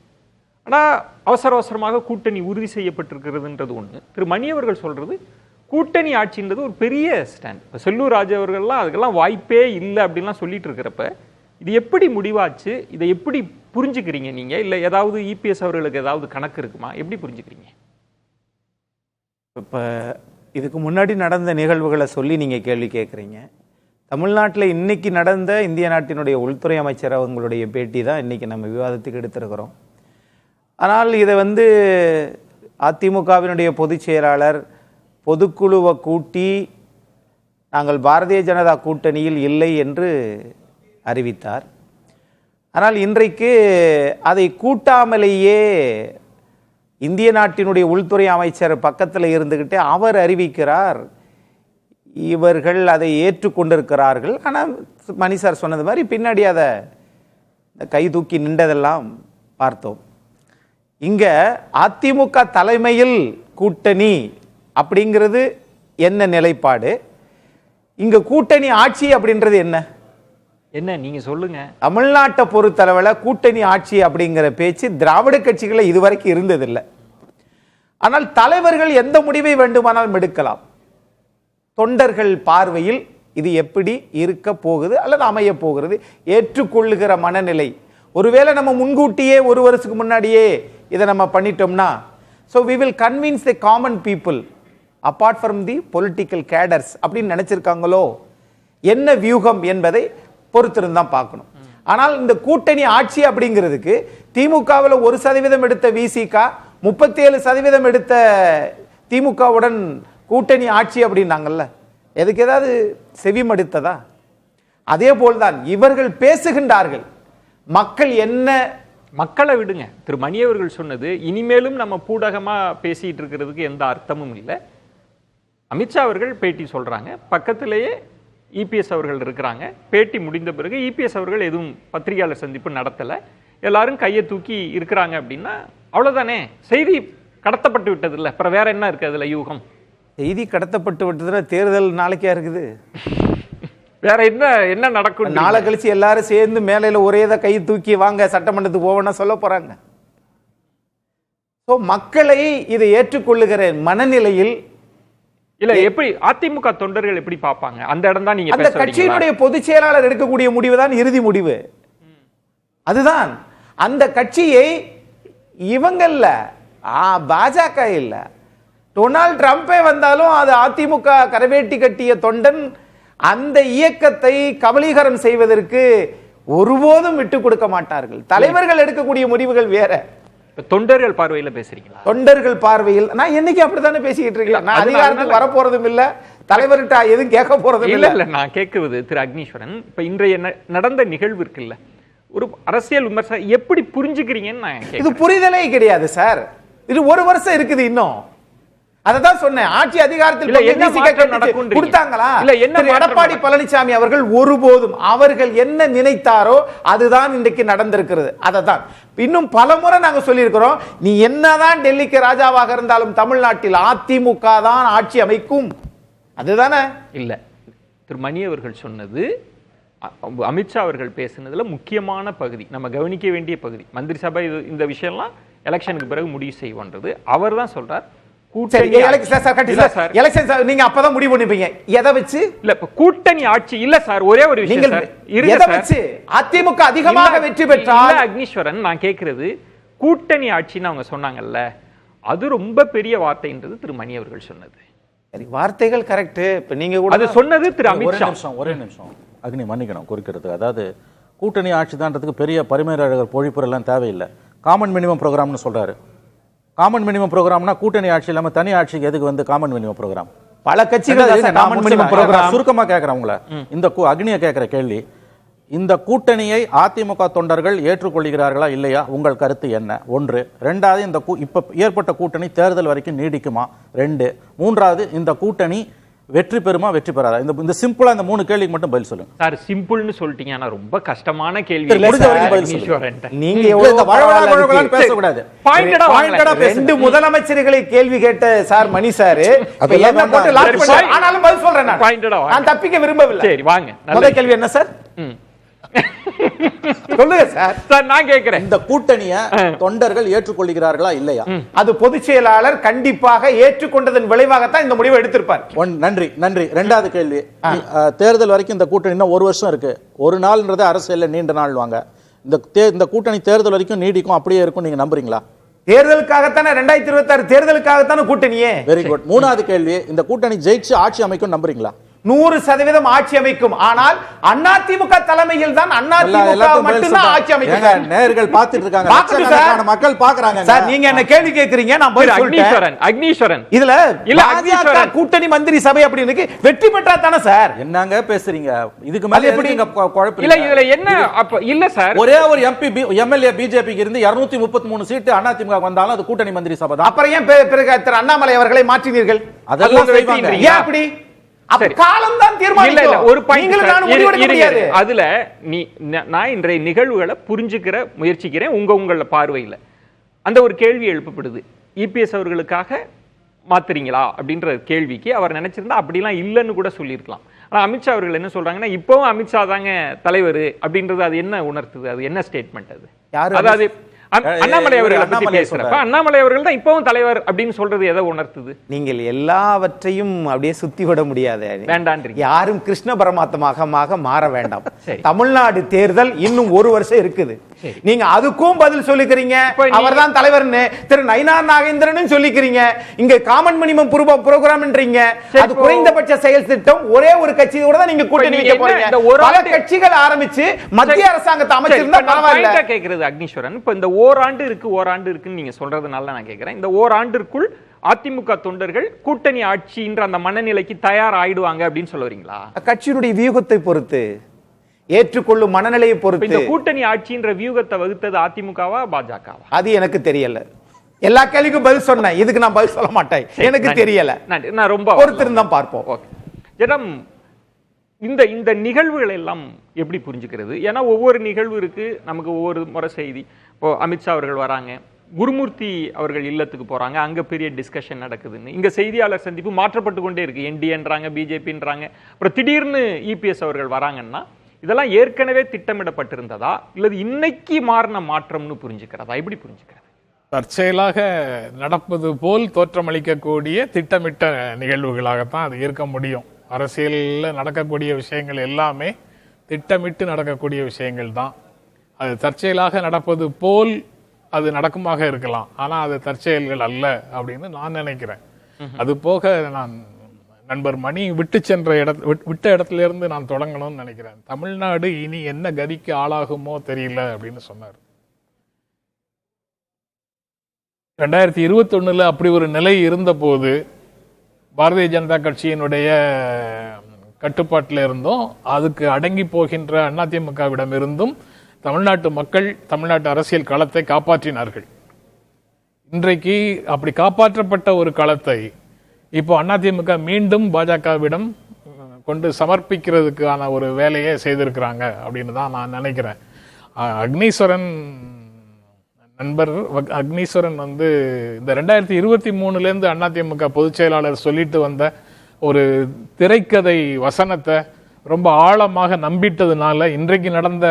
ஆனால் அவசரமாக கூட்டணி உறுதி செய்யப்பட்டிருக்கிறதுன்றது ஒன்று. திரு மணி அவர்கள் சொல்றது கூட்டணி ஆட்சின்றது ஒரு பெரிய ஸ்டாண்ட். செல்லூர் ராஜு அவர்கள்லாம் அதுக்கெல்லாம் வாய்ப்பே இல்லை அப்படின்லாம் சொல்லிட்டு இருக்கிறப்ப இது எப்படி முடிவாச்சு? இதை எப்படி புரிஞ்சுக்கிறீங்க நீங்க? இல்லை ஏதாவது இபிஎஸ் அவர்களுக்கு ஏதாவது கணக்கு இருக்குமா? எப்படி புரிஞ்சுக்கிறீங்க? இப்போ இதுக்கு முன்னாடி நடந்த நிகழ்வுகளை சொல்லி நீங்கள் கேள்வி கேட்குறீங்க. தமிழ்நாட்டில் இன்னைக்கு நடந்த இந்திய நாட்டினுடைய உள்துறை அமைச்சர் அவங்களுடைய பேட்டி தான் இன்னைக்கு நம்ம விவாதத்துக்கு எடுத்திருக்கிறோம். ஆனால் இதை வந்து அதிமுகவினுடைய பொதுச் செயலாளர் பொதுக்குழுவை கூட்டி நாங்கள் பாரதிய ஜனதா கூட்டணியில் இல்லை என்று அறிவித்தார். ஆனால் இன்றைக்கு அதை கூட்டாமலேயே இந்திய நாட்டினுடைய உள்துறை அமைச்சர் பக்கத்தில் இருந்துக்கிட்டே அவர் அறிவிக்கிறார், இவர்கள் அதை ஏற்றுக்கொண்டிருக்கிறார்கள். ஆனால் மணி சார் சொன்னது மாதிரி பின்னாடி அதை கை தூக்கி நின்றதெல்லாம் பார்த்தோம். இங்கே அதிமுக தலைமையில் கூட்டணி அப்படிங்கிறது என்ன நிலைப்பாடு, இங்க கூட்டணி ஆட்சி அப்படின்றது என்ன? என்ன நீங்க சொல்லுங்க. தமிழ்நாட்டை பொறுத்தளவுல கூட்டணி ஆட்சி அப்படிங்கிற பேச்சு திராவிட கட்சிகளை இதுவரைக்கும் இருந்ததில்லை. ஆனால் தலைவர்கள் எந்த முடிவை வேண்டுமானாலும் எடுக்கலாம். தொண்டர்கள் பார்வையில் இது எப்படி இருக்க போகுது அல்லது அமைய போகிறது ஏற்றுக்கொள்ளுகிற மனநிலை. ஒருவேளை நம்ம முன்கூட்டியே ஒரு வருஷத்துக்கு முன்னாடியே இதை நம்ம பண்ணிட்டோம்னா, so we will convince the common people apart from the political cadres அப்படின்னு நினைச்சிருக்காங்களோ என்ன வியூகம் என்பதை பொறுத்திருந்தான் பார்க்கணும். ஆனால் இந்த கூட்டணி ஆட்சி அப்படிங்கிறதுக்கு திமுகவில் 1% எடுத்த விசிக 37% எடுத்த திமுகவுடன் கூட்டணி ஆட்சி அப்படின்னாங்கல்ல, எதுக்கு ஏதாவது செவிமடுத்ததா? அதே போல்தான் இவர்கள் பேசுகின்றார்கள். மக்கள் என்ன, மக்களை விடுங்க. திரு மணி அவர்கள் சொன்னது இனிமேலும் நம்ம பூடகமா பேசிட்டு இருக்கிறதுக்கு எந்த அர்த்தமும் இல்லை. அமித்ஷா அவர்கள் பேட்டி சொல்றாங்க, பக்கத்திலேயே இபிஎஸ் அவர்கள் இருக்கிறாங்க. பேட்டி முடிந்த பிறகு இபிஎஸ் அவர்கள் எதுவும் பத்திரிகையாளர் சந்திப்பு நடத்தல, எல்லாரும் கையை தூக்கி இருக்கிறாங்க அப்படின்னா அவ்வளவுதானே, செய்தி கடத்தப்பட்டு விட்டது இல்லை. அப்புறம் வேற என்ன இருக்கு அதுல யூகம்? செய்தி கடத்தப்பட்டு விட்டதுன்னா தேர்தல் நாளைக்கே இருக்குது, வேற என்ன என்ன நடக்கும்? நாளை கழிச்சு எல்லாரும் சேர்ந்து மேலையில ஒரேதான் கை தூக்கி வாங்க சட்டமன்றத்துக்கு போவோம்னா சொல்ல போறாங்க. மக்களை இதை ஏற்றுக்கொள்ளுகிற மனநிலையில் இல்ல, எப்படி அதிமுக தொண்டர்கள் எப்படி பார்ப்பாங்க? அந்த இடம் தான் நீங்க அந்த கட்சியினுடைய பொதுச் செயலாளர் எடுக்கக்கூடிய முடிவு தான் இறுதி முடிவு. அதுதான் அந்த கட்சியை இவங்கல்ல, பாஜக இல்ல, டொனால்ட் ட்ரம்பே வந்தாலும் அது அதிமுக கரவேட்டி கட்டிய தொண்டன் அந்த இயக்கத்தை கபலீகரம் செய்வதற்கு ஒருபோதும் விட்டு கொடுக்க மாட்டார்கள். தலைவர்கள் எடுக்கக்கூடிய முடிவுகள் வேற. தொண்டர்கள் பார்வையில பேசுறீங்களா? தொண்டர்கள் பார்வையில் நான் என்னைக்கு அப்படித்தானே பேசிக்கிட்டு இருக்கேன். நான் அதிகாரத்துக்கு வரப்போறதும் இல்ல, தலைவர்கிட்ட எதுவும் கேட்க போறதும் இல்ல. இல்ல, நான் கேட்குவது திரு அக்னீஸ்வரன், இப்ப இன்றைய நடந்த நிகழ்வு இருக்குல்ல, ஒரு அரசியல் விமர்சனம் எப்படி புரிஞ்சுக்கிறீங்கன்னு நான் கேட்கிறேன். இது புரிதலே கிடையாது சார். இது ஒரு வருஷம் இருக்குது இன்னும். அததான் சொன்னேன், ஆட்சி அதிகாரத்தில் கொடுத்தாங்களா? எடப்பாடி பழனிசாமி அவர்கள் ஒருபோதும் அவர்கள் என்ன நினைத்தாரோ அதுதான் இன்றைக்கு நடந்திருக்கிறது. அததான் இன்னும் பலமுறை நாங்க சொல்லியிருக்கிறோம், நீ என்னதான் டெல்லிக்கு ராஜாவாக இருந்தாலும் தமிழ்நாட்டில் அதிமுக தான் ஆட்சி அமைக்கும். அதுதானே? இல்ல, திரு மணி அவர்கள் சொன்னது, அமித்ஷா அவர்கள் பேசுனதுல முக்கியமான பகுதி, நம்ம கவனிக்க வேண்டிய பகுதி. மந்திரி சபை இந்த விஷயம்லாம் எலெக்ஷனுக்கு பிறகு முடிவு செய்வோன்றது அவர் தான் சொல்றார். நீங்க அப்பதான் முடிவு பண்ணிப்பீங்க எதை வச்சு? இல்ல, கூட்டணி ஆட்சி இல்ல சார். ஒரே ஒரு விஷயம் அதிமுக அதிகமாக வெற்றி பெற்றால் அக்னீஸ்வரன், நான் கேட்கிறது கூட்டணி ஆட்சின்னு அவங்க சொன்னாங்கல்ல, அது ரொம்ப பெரிய வார்த்தைன்றது திரு மணி அவர்கள் சொன்னது. வார்த்தைகள் கரெக்ட். இப்ப நீங்க கூட அது சொன்னது திரு அமித்ஷா. ஒரே நிமிஷம் அக்னி, மன்னிக்கணும் குறிக்கிறது. அதாவது கூட்டணி ஆட்சி தான்றதுக்கு பெரிய பரிமையாளர்கள் பொழிப்புரை எல்லாம் தேவையில்லை. காமன் மினிமம் ப்ரோக்ராம்னு சொல்றாரு. காமன் மினிமம் ப்ரோக்ராம்னா கூட்டணி ஆட்சி இல்லாம தனி ஆட்சிக்கு எதுக்கு வந்து காமன் மினிமம் ப்ரோக்ராம்? பல கட்சிகள் சுருக்கமா கேட்கிறேன் உங்களை, இந்த அக்னியை கேட்கிற கேள்வி, இந்த கூட்டணியை அதிமுக தொண்டர்கள் ஏற்றுக்கொள்கிறார்களா இல்லையா? உங்கள் கருத்து என்ன? ஒன்று. ரெண்டாவது, இந்த இப்ப ஏற்பட்ட கூட்டணி தேர்தல் வரைக்கும் நீடிக்குமா? ரெண்டு. மூன்றாவது, இந்த கூட்டணி வெற்றி பெறுமா வெற்றி பெறாதா? இந்த சிம்பிளா இந்த மூணு கேள்விக்கு மட்டும் பதில் சொல்லுங்க சார். சிம்பிள்னு சொல்லிட்டீங்க, ஆனா ரொம்ப கஷ்டமான கேள்வி. நீங்க பேசக்கூடாது. ரெண்டு முதலமைச்சர்களை கேள்வி கேட்ட சார் மணி சார், ஆனாலும் பதில் சொல்றேன், நான் தப்பிக்க விரும்பவில்லை. சரி வாங்க, முதல் கேள்வி என்ன சார்? சொல்லுங்க சார். சார் நான் கேட்கிறேன், இந்த கூட்டணியை தொண்டர்கள் ஏற்றுக்கொள்கிறார்களா இல்லையா? அது பொதுச் செயலாளர் கண்டிப்பாக ஏற்றுக்கொண்டதன் விளைவாகத்தான் இந்த முடிவை எடுத்திருப்பார். நன்றி நன்றி. ரெண்டாவது கேள்வி, தேர்தல் வரைக்கும் இந்த கூட்டணி ஒரு வருஷம் இருக்கு. ஒரு நாள்ன்றது அரசியல்ல நீண்ட நாள் வாங்க. இந்த கூட்டணி தேர்தல் வரைக்கும் நீடிக்கும், அப்படியே இருக்கும், நீங்க நம்புறீங்களா? தேர்தலுக்காகத்தானே 2026 தேர்தலுக்காகத்தானே கூட்டணியே. Very good. மூணாவது கேள்வி, இந்த கூட்டணி ஜெயிச்சு ஆட்சி அமைக்கும் நம்புறீங்களா? 100% ஆட்சி அமைக்கும். ஆனால் அதிமுக தலைமையில் தான் அதிமுக மட்டும்தான் ஆட்சி அமைக்கும். நேயர்கள் பார்த்துட்டு இருக்காங்க, மக்கள் பார்க்கறாங்க சார். நீங்க என்ன கேள்வி கேக்குறீங்க, நான் பதில் சொல்றேன். அக்னீஸ்வரன், இதுல இல்ல கூட்டணி மந்திரி சபை அப்படி இருக்கு, வெற்றி பெற்றா தானே சார்? என்னங்க பேசுறீங்க? இதுக்கு மேல எப்படி நீங்க குழப்பம்? இல்ல இதுல என்ன அப்ப இல்ல சார், ஒரே ஒரு எம்பி எம்எல்ஏ பிஜேபிக்கு இருந்து 233 சீட்டு அதிமுக வந்தாலும் அது கூட்டணி மந்திரி சபை தான். அப்புறம் ஏன் பிறகு திரு அண்ணாமலை அவர்களை மாற்றினீர்கள்? அதெல்லாம் செய்வாங்க. ஏன் அப்படி? காலம் தான் தீர்மானிக்கும். ஒரு அதுல நான் இன்றைய நிகழ்வுகளை புரிஞ்சுக்கிற முயற்சிக்கிறேன். உங்கள பார்வையில அந்த ஒரு கேள்வி எழுப்பப்படுது, இபிஎஸ் அவர்களுக்காக மாத்துறீங்களா அப்படின்ற கேள்விக்கு அவர் நினைச்சிருந்தா அப்படிலாம் இல்லைன்னு கூட சொல்லியிருக்கலாம். ஆனா அமித்ஷா அவர்கள் என்ன சொல்றாங்கன்னா இப்பவும் அமித்ஷா தாங்க தலைவர் அப்படின்றது அது என்ன உணர்த்துது, அது என்ன ஸ்டேட்மெண்ட் அது? அதாவது அண்ணாமலை அவர்கள் பத்தி பேசுறப்ப அண்ணாமலை அவர்கள் தான் இப்பவும் தலைவர் அப்படின்னு சொல்றது எதை உணர்த்துது? நீங்கள் எல்லாவற்றையும் அப்படியே சுத்தி விட முடியாது. வேண்டான்றீங்க. யாரும் கிருஷ்ண பரமாத்மாக மாற வேண்டாம். தமிழ்நாடு தேர்தல் இன்னும் 1 வருஷம் இருக்குது. நீங்க அதுக்கும் பதில் சொல்லிக்கிறீங்க. அவர்தான் தலைவர்னு திரு நயினார் நாகேந்திரன் சொல்லிக்கிறீங்க. இங்க காமன் மினிமம் புரோகிராம்ன்றீங்க. அது குறைந்தபட்ச செயல் திட்டம். ஒரே ஒரு கட்சியோட தான் நீங்க கூட்டணி வைக்க போறீங்க. பல கட்சிகள் ஆரம்பிச்சு மத்திய அரசாங்கத்தை அமைச்சிருந்தா பரவாயில்லை கேக்குறது. அக்னீஸ்வரன், இப்ப இந்த ஓராண்டு இருக்குன்னு நீங்க சொல்றதுனால நான் கேக்குறேன், இந்த ஓராண்டிற்குள் அதிமுக தொண்டர்கள் கூட்டணி ஆட்சின்ற அந்த மனநிலைக்கு தயார் ஆயிடுவாங்க அப்படின்னு சொல்ல வரீங்களா? கட்சியினுடைய வியூகத்தை பொறுத்து, ஏற்றுக்கொள்ளும் மனநிலையை பொறுத்து. இந்த கூட்டணி ஆட்சின்ற வியூகத்தை வகுத்தது அதிமுகவா பாஜகவா? அது எனக்கு தெரியல. எல்லா கேள்விக்கும் பதில் சொன்னேன், இதுக்கு நான் பதில் சொல்ல மாட்டேன். எனக்கு தெரியல. நான் ரொம்ப பொறுத்திருந்தா பார்ப்போம். ஜனம், இந்த நிகழ்வுகள் எல்லாம் எப்படி புரிஞ்சுக்கிறது? ஏன்னா ஒவ்வொரு நிகழ்வு இருக்கு, நமக்கு ஒவ்வொரு முறை செய்தி. இப்போ அமித்ஷா அவர்கள் வராங்க, குருமூர்த்தி அவர்கள் இல்லத்துக்கு போறாங்க, அங்க பெரிய டிஸ்கஷன் நடக்குதுன்னு. இங்க செய்தியாளர் சந்திப்பு மாற்றப்பட்டு கொண்டே இருக்கு. என்டிஏன்றாங்க, பிஜேபின்றாங்க. அப்புறம் திடீர்னு இபிஎஸ் அவர்கள் வராங்கன்னா இதெல்லாம் ஏற்கனவே திட்டமிடப்பட்டிருந்ததா இல்லது இன்னைக்கு மாறின மாற்றம்னு புரிஞ்சுக்கிறதா? எப்படி புரிஞ்சுக்கிறது? தற்செயலாக நடப்பது போல் தோற்றமளிக்கக்கூடிய திட்டமிட்ட நிகழ்வுகளாகத்தான் அது இருக்க முடியும். அரசியலில் நடக்கக்கூடிய விஷயங்கள் எல்லாமே திட்டமிட்டு நடக்கக்கூடிய விஷயங்கள் தான். அது தற்செயலாக நடப்பது போல் அது நடக்குமாக இருக்கலாம், ஆனால் அது தற்செயல்கள் அல்ல அப்படின்னு நான் நினைக்கிறேன். அது போக நான் நண்பர் மணி விட்ட இடத்துல இருந்து நான் தொடங்கணும்னு நினைக்கிறேன். தமிழ்நாடு இனி என்ன கதிக்கு ஆளாகுமோ தெரியல அப்படின்னு சொன்னார். 2021 அப்படி ஒரு நிலை இருந்த போது பாரதிய ஜனதா கட்சியினுடைய கட்டுப்பாட்டில் இருந்தும் அதுக்கு அடங்கி போகின்ற அதிமுகவிடம் இருந்தும் தமிழ்நாட்டு மக்கள் தமிழ்நாட்டு அரசியல் களத்தை காப்பாற்றினார்கள். இன்றைக்கு அப்படி காப்பாற்றப்பட்ட ஒரு களத்தை இப்போ அதிமுக மீண்டும் பாஜகவிடம் கொண்டு சமர்ப்பிக்கிறதுக்கான ஒரு வேலையை செய்திருக்கிறாங்க அப்படின்னு தான் நான் நினைக்கிறேன். அக்னீஸ்வரன் நண்பர் அக்னீஸ்வரன் இந்த 2023 அதிமுக பொதுச் செயலாளர் சொல்லிட்டு வந்த ஒரு திரைக்கதை வசனத்தை ரொம்ப ஆழமாக நம்பிட்டதுனால இன்றைக்கு நடந்த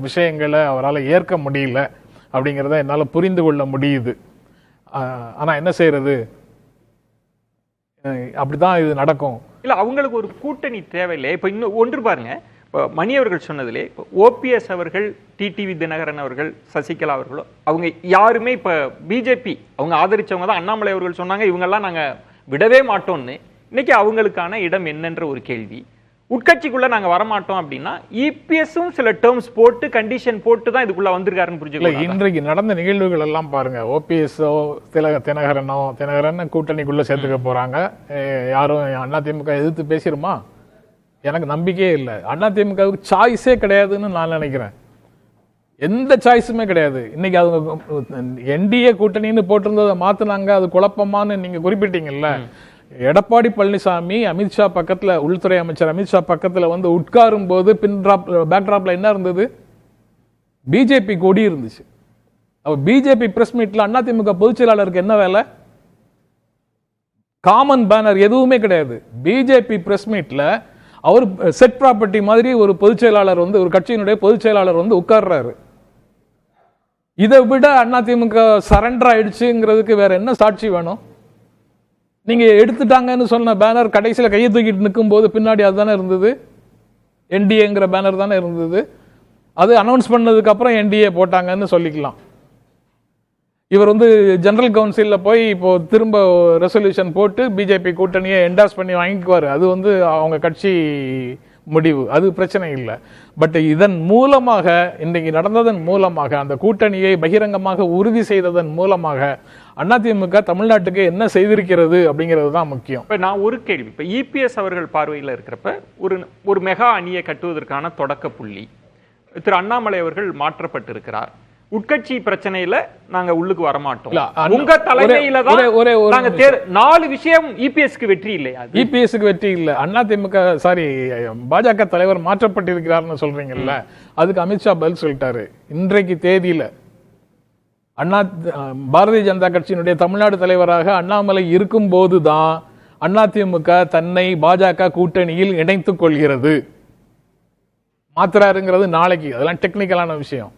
விஷயங்களை அவரால் ஏற்க முடியல அப்படிங்கிறத என்னால் புரிந்து கொள்ள முடியுது. ஆனால் என்ன செய்யறது, அப்படிதான் இது நடக்கும். இல்லை, அவங்களுக்கு ஒரு கூட்டணி தேவையில்லை. இப்போ இன்னும் ஒன்று பாருங்க, இப்போ மணி அவர்கள் சொன்னதிலே இப்போ ஓபிஎஸ் அவர்கள், டிடிவி தினகரன் அவர்கள், சசிகலா அவர்களோ அவங்க யாருமே இப்போ பிஜேபி அவங்க ஆதரிச்சவங்க தான். அண்ணாமலை அவர்கள் சொன்னாங்க இவங்கெல்லாம் நாங்கள் விடவே மாட்டோம்னு. இன்னைக்கு அவங்களுக்கான இடம் என்னன்ற ஒரு கேள்வி. உட்கட்சிக்குள்ள நாங்க வரமாட்டோம் அப்படின்னா இபிஎஸும் சில டேர்ம்ஸ் போட்டு கண்டிஷன் போட்டு தான் இதுக்குள்ள வந்திருக்காருன்னு புரிஞ்சுக்கலாம். இன்றைக்கு நடந்த நிகழ்வுகள் எல்லாம் பாருங்க, ஓபிஎஸ்ஓ தினகரன் கூட்டணிக்குள்ள சேர்த்துக்க போறாங்க. யாரும் அதிமுக எதிர்த்து பேசிருமா? எனக்கு நம்பிக்கையே இல்லை. அதிமுகவுக்கு சாய்ஸே கிடையாதுன்னு நான் நினைக்கிறேன். எந்த சாய்ஸுமே கிடையாது. இன்னைக்கு அவங்க என்டிஏ கூட்டணின்னு போட்டிருந்ததை மாத்தினாங்க, அது குழப்பமானு நீங்க குறிப்பிட்டீங்கல்ல. எடப்பாடி பழனிசாமி அமித்ஷா பக்கத்துல, உள்துறை அமைச்சர் அமித்ஷா பக்கத்துல உட்காரும் போது பேக்டிராப்ல என்ன இருந்தது? பிஜேபி கொடி இருந்துச்சு. பிஜேபி பிரஸ் மீட்ல அதிமுக பொதுச் செயலாளருக்கு என்ன வேலை? காமன் பேனர் எதுவுமே கிடையாது. பிஜேபி பிரஸ் மீட்ல அவர் செட் ப்ராப்பர்ட்டி மாதிரி ஒரு பொதுச் செயலாளர் ஒரு கட்சியினுடைய பொதுச் செயலாளர் உட்கார்றாரு. இதை விட அதிமுக சரண்டர் ஆயிடுச்சுங்கிறதுக்கு வேற என்ன சாட்சி வேணும்? நீங்க எடுத்துட்டாங்கன்னு சொன்ன பேனர் கடைசியில் கையை தூக்கிட்டு நிற்கும் போது பின்னாடி அதுதானே இருந்தது, என்டிஏங்கிற பேனர் தானே இருந்தது. அது அனௌன்ஸ் பண்ணதுக்கு அப்புறம் என்டிஏ போட்டாங்கன்னு சொல்லிக்கலாம். இவர் ஜெனரல் கவுன்சிலில் போய் இப்போ திரும்ப ரெசல்யூஷன் போட்டு பிஜேபி கூட்டணியை என்டாஸ் பண்ணி வாங்கிக்குவார். அது அவங்க கட்சி முடிவு, அது பிரச்சனை இல்லை. பட் இதன் மூலமாக, இன்றைக்கு நடந்ததன் மூலமாக, அந்த கூட்டணியை பகிரங்கமாக உறுதி செய்ததன் மூலமாக அதிமுக தமிழ்நாட்டுக்கு என்ன செய்திருக்கிறது அப்படிங்கிறது தான் முக்கியம். இப்போ நான் ஒரு கேள்வி, இப்போ இபிஎஸ் அவர்கள் பார்வையில் இருக்கிறப்ப ஒரு மெகா அணியை கட்டுவதற்கான தொடக்க புள்ளி திரு அண்ணாமலை அவர்கள் மாற்றப்பட்டிருக்கிறார். உட்கட்சி பிரச்சனையில நாங்க உள்ளுக்கு வரமாட்டோம், உங்க தலைமையில தான் நாங்க 4 விஷயம். இபிஎஸ்க்கு வெற்றி இல்லையா? இபிஎஸ்க்கு வெற்றி இல்ல, அதிமுக பாஜக தலைவர் மாற்றப்பட்டிருக்கிறார்னு சொல்றீங்கல்ல, அதுக்கு அமித்ஷா பதில் சொல்லிட்டாரு. இன்றைக்கு தேதியில பாரதிய ஜனதா கட்சியினுடைய தமிழ்நாடு தலைவராக அண்ணாமலை இருக்கும் போதுதான் அதிமுக தன்னை பாஜக கூட்டணியில் இணைத்துக் கொள்கிறது. மாத்துறாருங்கிறது நாளைக்கு, அதெல்லாம் டெக்னிக்கலான விஷயம்.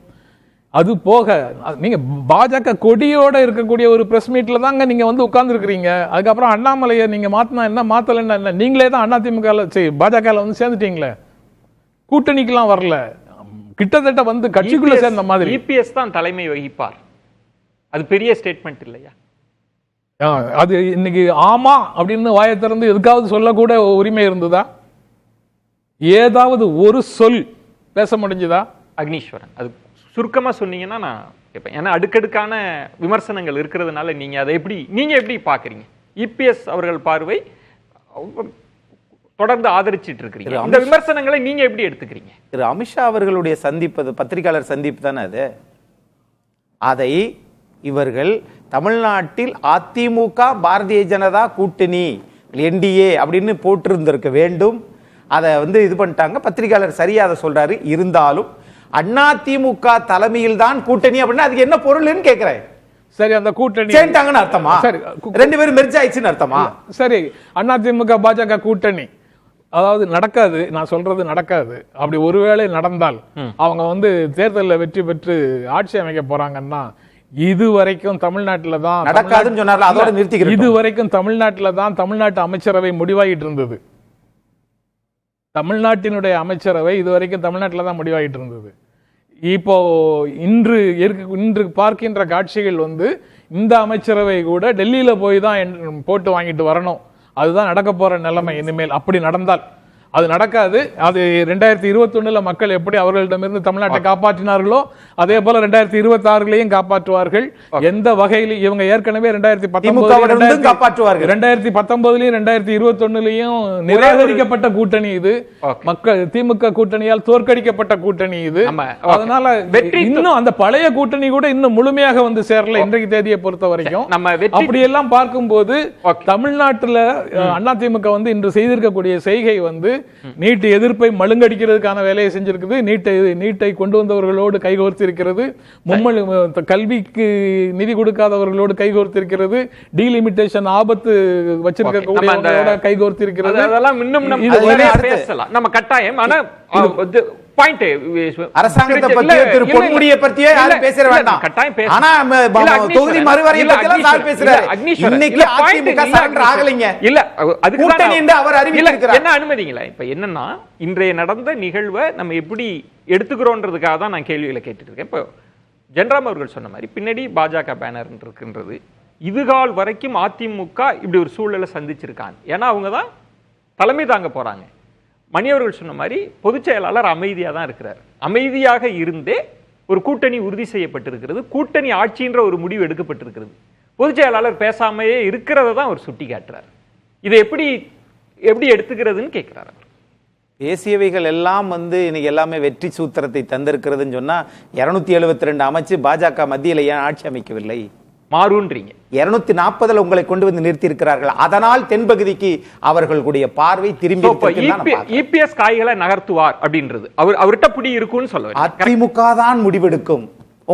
அது போக நீங்க பாஜக கொடியோட இருக்கக்கூடிய ஒரு பிரஸ் மீட்ல தாங்க நீங்க வந்து உட்கார்ந்து இருக்கிறீங்க. அதுக்கப்புறம் அண்ணாமலையை நீங்க மாத்தினா என்ன, மாத்தலன்னா என்ன? நீங்களே தான் அதிமுக பாஜக வந்து சேர்ந்துட்டீங்களே, கூட்டணிக்கெல்லாம் வரல, கிட்டத்தட்ட வந்து கட்சிக்குள்ள சேர்ந்த மாதிரி. இபிஎஸ் தான் தலைமை வகிப்பார், அது பெரிய ஸ்டேட்மெண்ட் இல்லையா? அது இன்னைக்கு ஆமா அப்படின்னு வாயை திறந்து எதுக்காவது சொல்லக்கூட உரிமை இருந்ததா? ஏதாவது ஒரு சொல் பேச முடிஞ்சதா? அக்னீஸ்வரன், அது சுருக்கமா சொன்னீங்கன்னா நான் கேட்பேன். ஏன்னா அடுக்கடுக்கான விமர்சனங்கள் இருக்கிறதுனால நீங்க எப்படி பாக்குறீங்க? இபிஎஸ் அவர்கள் பார்வை தொடர்ந்து ஆதரிச்சிட்டு இருக்கிறீங்க, இந்த விமர்சனங்களை நீங்க எப்படி எடுத்துக்கிறீங்க? திரு அமித்ஷா அவர்களுடைய சந்திப்பு, பத்திரிகையாளர் சந்திப்பு தானே அது. அதை இவர்கள் தமிழ்நாட்டில் அதிமுக பாரதிய ஜனதா கூட்டணி என்டிஏ அப்படின்னு போட்டிருந்திருக்க வேண்டும். அதை வந்து இது பண்ணிட்டாங்க. பத்திரிகையாளர் சரியா அதை சொல்றாரு. இருந்தாலும் அதிமுக தலைமையில் தான் கூட்டணி அப்படின்னா அதுக்கு என்ன பொருள்னு கேட்கிறேன். சரி, அந்த கூட்டணி சேர்ந்தாங்கன்னு அர்த்தமா? சரி, ரெண்டு பேரும் மெர்ஜ் ஆயிடுச்சுன்னு அர்த்தமா? சரி, அதிமுக பாஜக கூட்டணி அதாவது நடக்காது. நான் சொல்றது நடக்காது. அப்படி ஒருவேளை நடந்தால் அவங்க வந்து தேர்தலில் வெற்றி பெற்று ஆட்சி அமைக்க போறாங்கன்னா இதுவரைக்கும் தமிழ்நாட்டில் தான் நடக்காதுன்னு சொன்னார்ல, அதோட நிறுத்திக்கிறோம். இதுவரைக்கும் தமிழ்நாட்டில் தான் தமிழ்நாட்டு அமைச்சரவை முடிவாகிட்டு இருந்தது. தமிழ்நாட்டினுடைய அமைச்சரவை இதுவரைக்கும் தமிழ்நாட்டில் தான் முடிவாகிட்டு இருந்தது. இப்போ இன்று பார்க்கின்ற காட்சிகள் வந்து இந்த அமைச்சரவை கூட டெல்லியில போய் தான் போட்டு வாங்கிட்டு வரணும். அதுதான் நடக்க போற நிலைமை இனிமேல். அப்படி நடந்தால் அது நடக்காது. அது 2021 மக்கள் எப்படி அவர்களிடமிருந்து தமிழ்நாட்டை காப்பாற்றினார்களோ அதே போல 2026 காப்பாற்றுவார்கள். எந்த வகையில் இவங்க ஏற்கனவே 2019 காப்பாற்றுவார்கள், 2019 2021 நிராகரிக்கப்பட்ட கூட்டணி இது. மக்கள் திமுக கூட்டணியால் தோற்கடிக்கப்பட்ட கூட்டணி இது. அதனால இன்னும் அந்த பழைய கூட்டணி கூட இன்னும் முழுமையாக வந்து சேரல இன்றைக்கு தேதியை பொறுத்த வரைக்கும். அப்படி எல்லாம் பார்க்கும்போது தமிழ்நாட்டில் அதிமுக வந்து இன்று செய்திருக்கக்கூடிய செய்கை வந்து நீட் எதிர்ப்பை மழுங்கடிக்கிறதுக்கான வேலையை செஞ்சிருக்குது. நீட்டை கொண்டு வந்தவர்களோடு கைகோர்த்து இருக்கிறது. கல்விக்கு நிதி கொடுக்காதவர்களோடு கைகோர்த்து இருக்கிறது. டீலிமிட்டேஷன் ஆபத்து வச்சிருக்க கைகோர்த்து இருக்கிறது. அதெல்லாம் இன்னும் நம்ம கட்டாயம். ஆனா அரசாங்கத்தை பத்தியோ திரு பொன்முடியை பத்தியோ யாரும் பேச வேண்டாம். ஆனா தொகுதி மறுவரையை பத்தி எல்லாம் சார் பேசுறாரு. இன்னைக்கு அதிமுக சரண்டர் ஆகலைங்க. இல்ல அதுக்கு கூட்டணி என்று அவர் அறிவித்திருக்கிறார். என்ன அனுமதிங்களா? இப்ப என்னன்னா இன்றைய நடந்த நிகழ்வை நம்ம எப்படி எடுத்துக்கிறோன்றதுக்காக தான் நான் கேள்விகளை கேட்டுட்டு இருக்கேன். இப்போ ஜென்ராம் அவர்கள் சொன்ன மாதிரி பின்னாடி பாஜக பேனர் இருக்கின்றது. இதுகால் வரைக்கும் அதிமுக இப்படி ஒரு சூழலை சந்திச்சிருக்காங்க. ஏன்னா அவங்க தான் தலைமை தாங்க போறாங்க. மணி அவர்கள் சொன்ன மாதிரி பொதுச் செயலாளர் அமைதியாக தான் இருக்கிறார். அமைதியாக இருந்தே ஒரு கூட்டணி உறுதி செய்யப்பட்டிருக்கிறது. கூட்டணி ஆட்சின்ற ஒரு முடிவு எடுக்கப்பட்டிருக்கிறது. பொதுச் செயலாளர் பேசாமையே இருக்கிறத தான் அவர் சுட்டி காட்டுறார். இதை எப்படி எடுத்துக்கிறதுன்னு கேட்கிறார். பேசியவைகள் எல்லாம் வந்து இன்னைக்கு எல்லாமே வெற்றி சூத்திரத்தை தந்திருக்கிறதுன்னு சொன்னா 272 அமைச்சு பாஜக மத்தியில் ஏன் ஆட்சி அமைக்கவில்லை? மாறுன்றீங்க. 240 உங்களை கொண்டு வந்து நிறுத்தி இருக்கிறார்கள். அதனால் தென்பகுதிக்கு அவர்களுடைய பார்வை திரும்பி இபிஎஸ் காய்களை நகர்த்துவார் அப்படின்றது அவர்கிட்ட புடி இருக்குன்னு சொல்லுவார். அதிமுக தான் முடிவெடுக்கும்.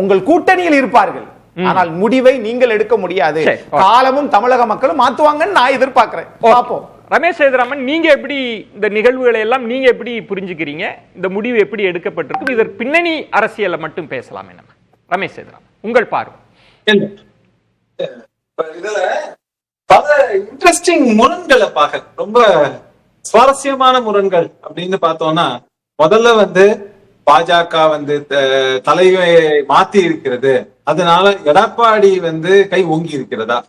உங்கள் கூட்டணியில் இருப்பார்கள், ஆனால் முடிவை நீங்கள் எடுக்க முடியாது. காலமும் தமிழக மக்களும் மாத்துவாங்கன்னு நான் எதிர்பார்க்கிறேன். பார்ப்போம். ரமேஷ் சேதுராமன், நீங்க எப்படி இந்த நிகழ்வுகளை எல்லாம் நீங்க எப்படி புரிஞ்சுக்கிறீங்க? இந்த முடிவு எப்படி எடுக்கப்பட்டிருக்கு? இதற்கு பின்னணி அரசியலை மட்டும் பேசலாம். என்ன ரமேஷ் சேதுராமன் உங்கள் பார்வை? இதுல பல இன்ட்ரெஸ்டிங் முரண்களை பார்க்க, ரொம்ப சுவாரஸ்யமான முரண்கள் அப்படின்னு பார்த்தோம்னா, முதல்ல வந்து பாஜக வந்து தலைமையை மாத்தி இருக்கிறது, அதனால எடப்பாடி வந்து கை ஓங்கி இருக்கிறதா.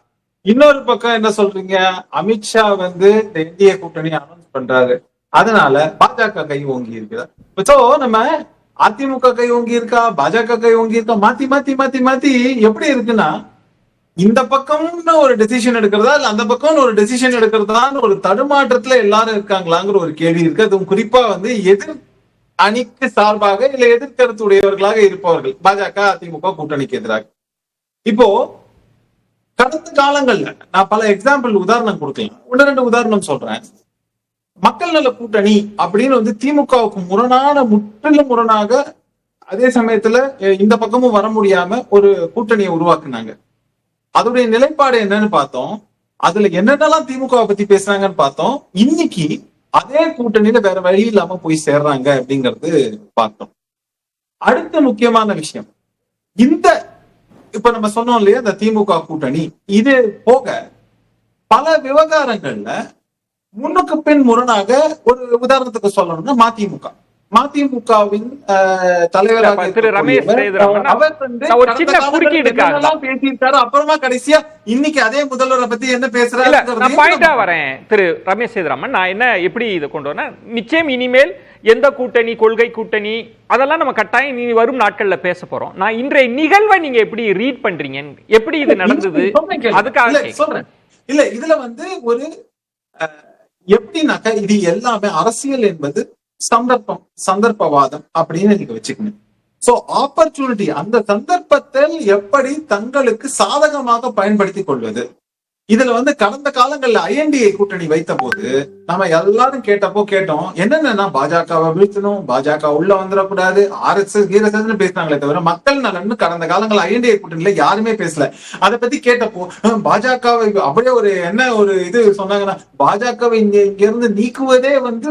இன்னொரு பக்கம் என்ன சொல்றீங்க, அமித்ஷா வந்து இந்த இந்திய கூட்டணி அனௌன்ஸ் பண்றாரு, அதனால பாஜக கை ஓங்கி இருக்குதா. சோ நம்ம அதிமுக கை ஓங்கி இருக்கா, பாஜக கை ஓங்கி இருக்கா, மாத்தி மாத்தி மாத்தி மாத்தி எப்படி இருக்குன்னா, இந்த பக்கம்னு ஒரு டெசிஷன் எடுக்கிறதா இல்ல அந்த பக்கம்னு ஒரு டெசிஷன் எடுக்கிறதான்னு ஒரு தடுமாற்றத்துல எல்லாரும் இருக்காங்களாங்கிற ஒரு கேள்வி இருக்கு. அதுவும் குறிப்பா வந்து எதிர் அணிக்கு சார்பாக இல்ல எதிர்கருத்து உடையவர்களாக இருப்பவர்கள் பாஜக அதிமுக கூட்டணிக்கு எதிராக. இப்போ கடந்த காலங்கள்ல நான் பல எக்ஸாம்பிள் உதாரணம் கொடுக்கலாம். 1-2 உதாரணம் சொல்றேன். மக்கள் நல கூட்டணி அப்படின்னு வந்து திமுகவுக்கு முற்றிலும் முரணாக அதே சமயத்துல இந்த பக்கமும் வர முடியாம ஒரு கூட்டணியை உருவாக்குனாங்க. அதோடைய நிலைப்பாடு என்னன்னு பார்த்தோம். அதுல என்னென்னலாம் திமுக பத்தி பேசுறாங்கன்னு பார்த்தோம். இன்னைக்கு அதே கூட்டணியில வேற வழி இல்லாம போய் சேர்றாங்க அப்படிங்கிறது பார்த்தோம். அடுத்த முக்கியமான விஷயம், இந்த இப்ப நம்ம சொன்னோம் இல்லையா, இந்த திமுக கூட்டணி இது போக பல விவகாரங்கள்ல முன்னுக்கு பின் முரணாக, ஒரு உதாரணத்துக்கு சொல்லணும்னா மதிமுகவின் தலைவராக திரு ரமேஷ் சேதுராமன் அவர் வந்து ஒரு சின்ன குறுக்கீடுக்காக பேசியிருக்காரு. அப்புறமா கடைசியா இன்னைக்கு அதே முதல்வரை பத்தி என்ன பேசுறாரு, நான் பாயிண்டா வரேன். திரு ரமேஷ் சேதுராமன், நான் என்ன எப்படி இதை கொண்டு வரேன், நிச்சயம் இனிமேல் எந்த கூட்டணி, கொள்கை கூட்டணி, அதெல்லாம் நம்ம கட்டாயம் இனி வரும் நாட்கள்ல பேச போறோம். நான் இன்றைய நிகழ்வை நீங்க எப்படி ரீட் பண்றீங்க, எப்படி இது நடந்தது, அதுக்காக சொல்றேன். இல்ல இதுல வந்து ஒரு எப்படின்னாக்கா, இது எல்லாமே அரசியல் என்பது சந்தர்ப்பவாதம் அப்படின்னு நீங்க வச்சுக்கணும். சோ ஆப்பர்ச்சுனிட்டி, அந்த சந்தர்ப்பத்தில் எப்படி தங்களுக்கு சாதகமாக பயன்படுத்திக் கொள்வது. இதுல வந்து கடந்த காலங்கள்ல INDA கூட்டணி வைத்த போது நம்ம எல்லாரும் கேட்டோம் என்னன்னா பாஜகவை வீழ்த்தணும், பாஜக உள்ள வந்துடக்கூடாது, RSS கீரசஸ் பேசினாங்களே தவிர மக்கள் நலன்னு கடந்த காலங்கள் INDA கூட்டணியில யாருமே பேசல. அதை பத்தி கேட்டப்போ பாஜகவை அப்படியே ஒரு என்ன ஒரு இது சொன்னாங்கன்னா, பாஜகவை இங்க இருந்து நீக்குவதே வந்து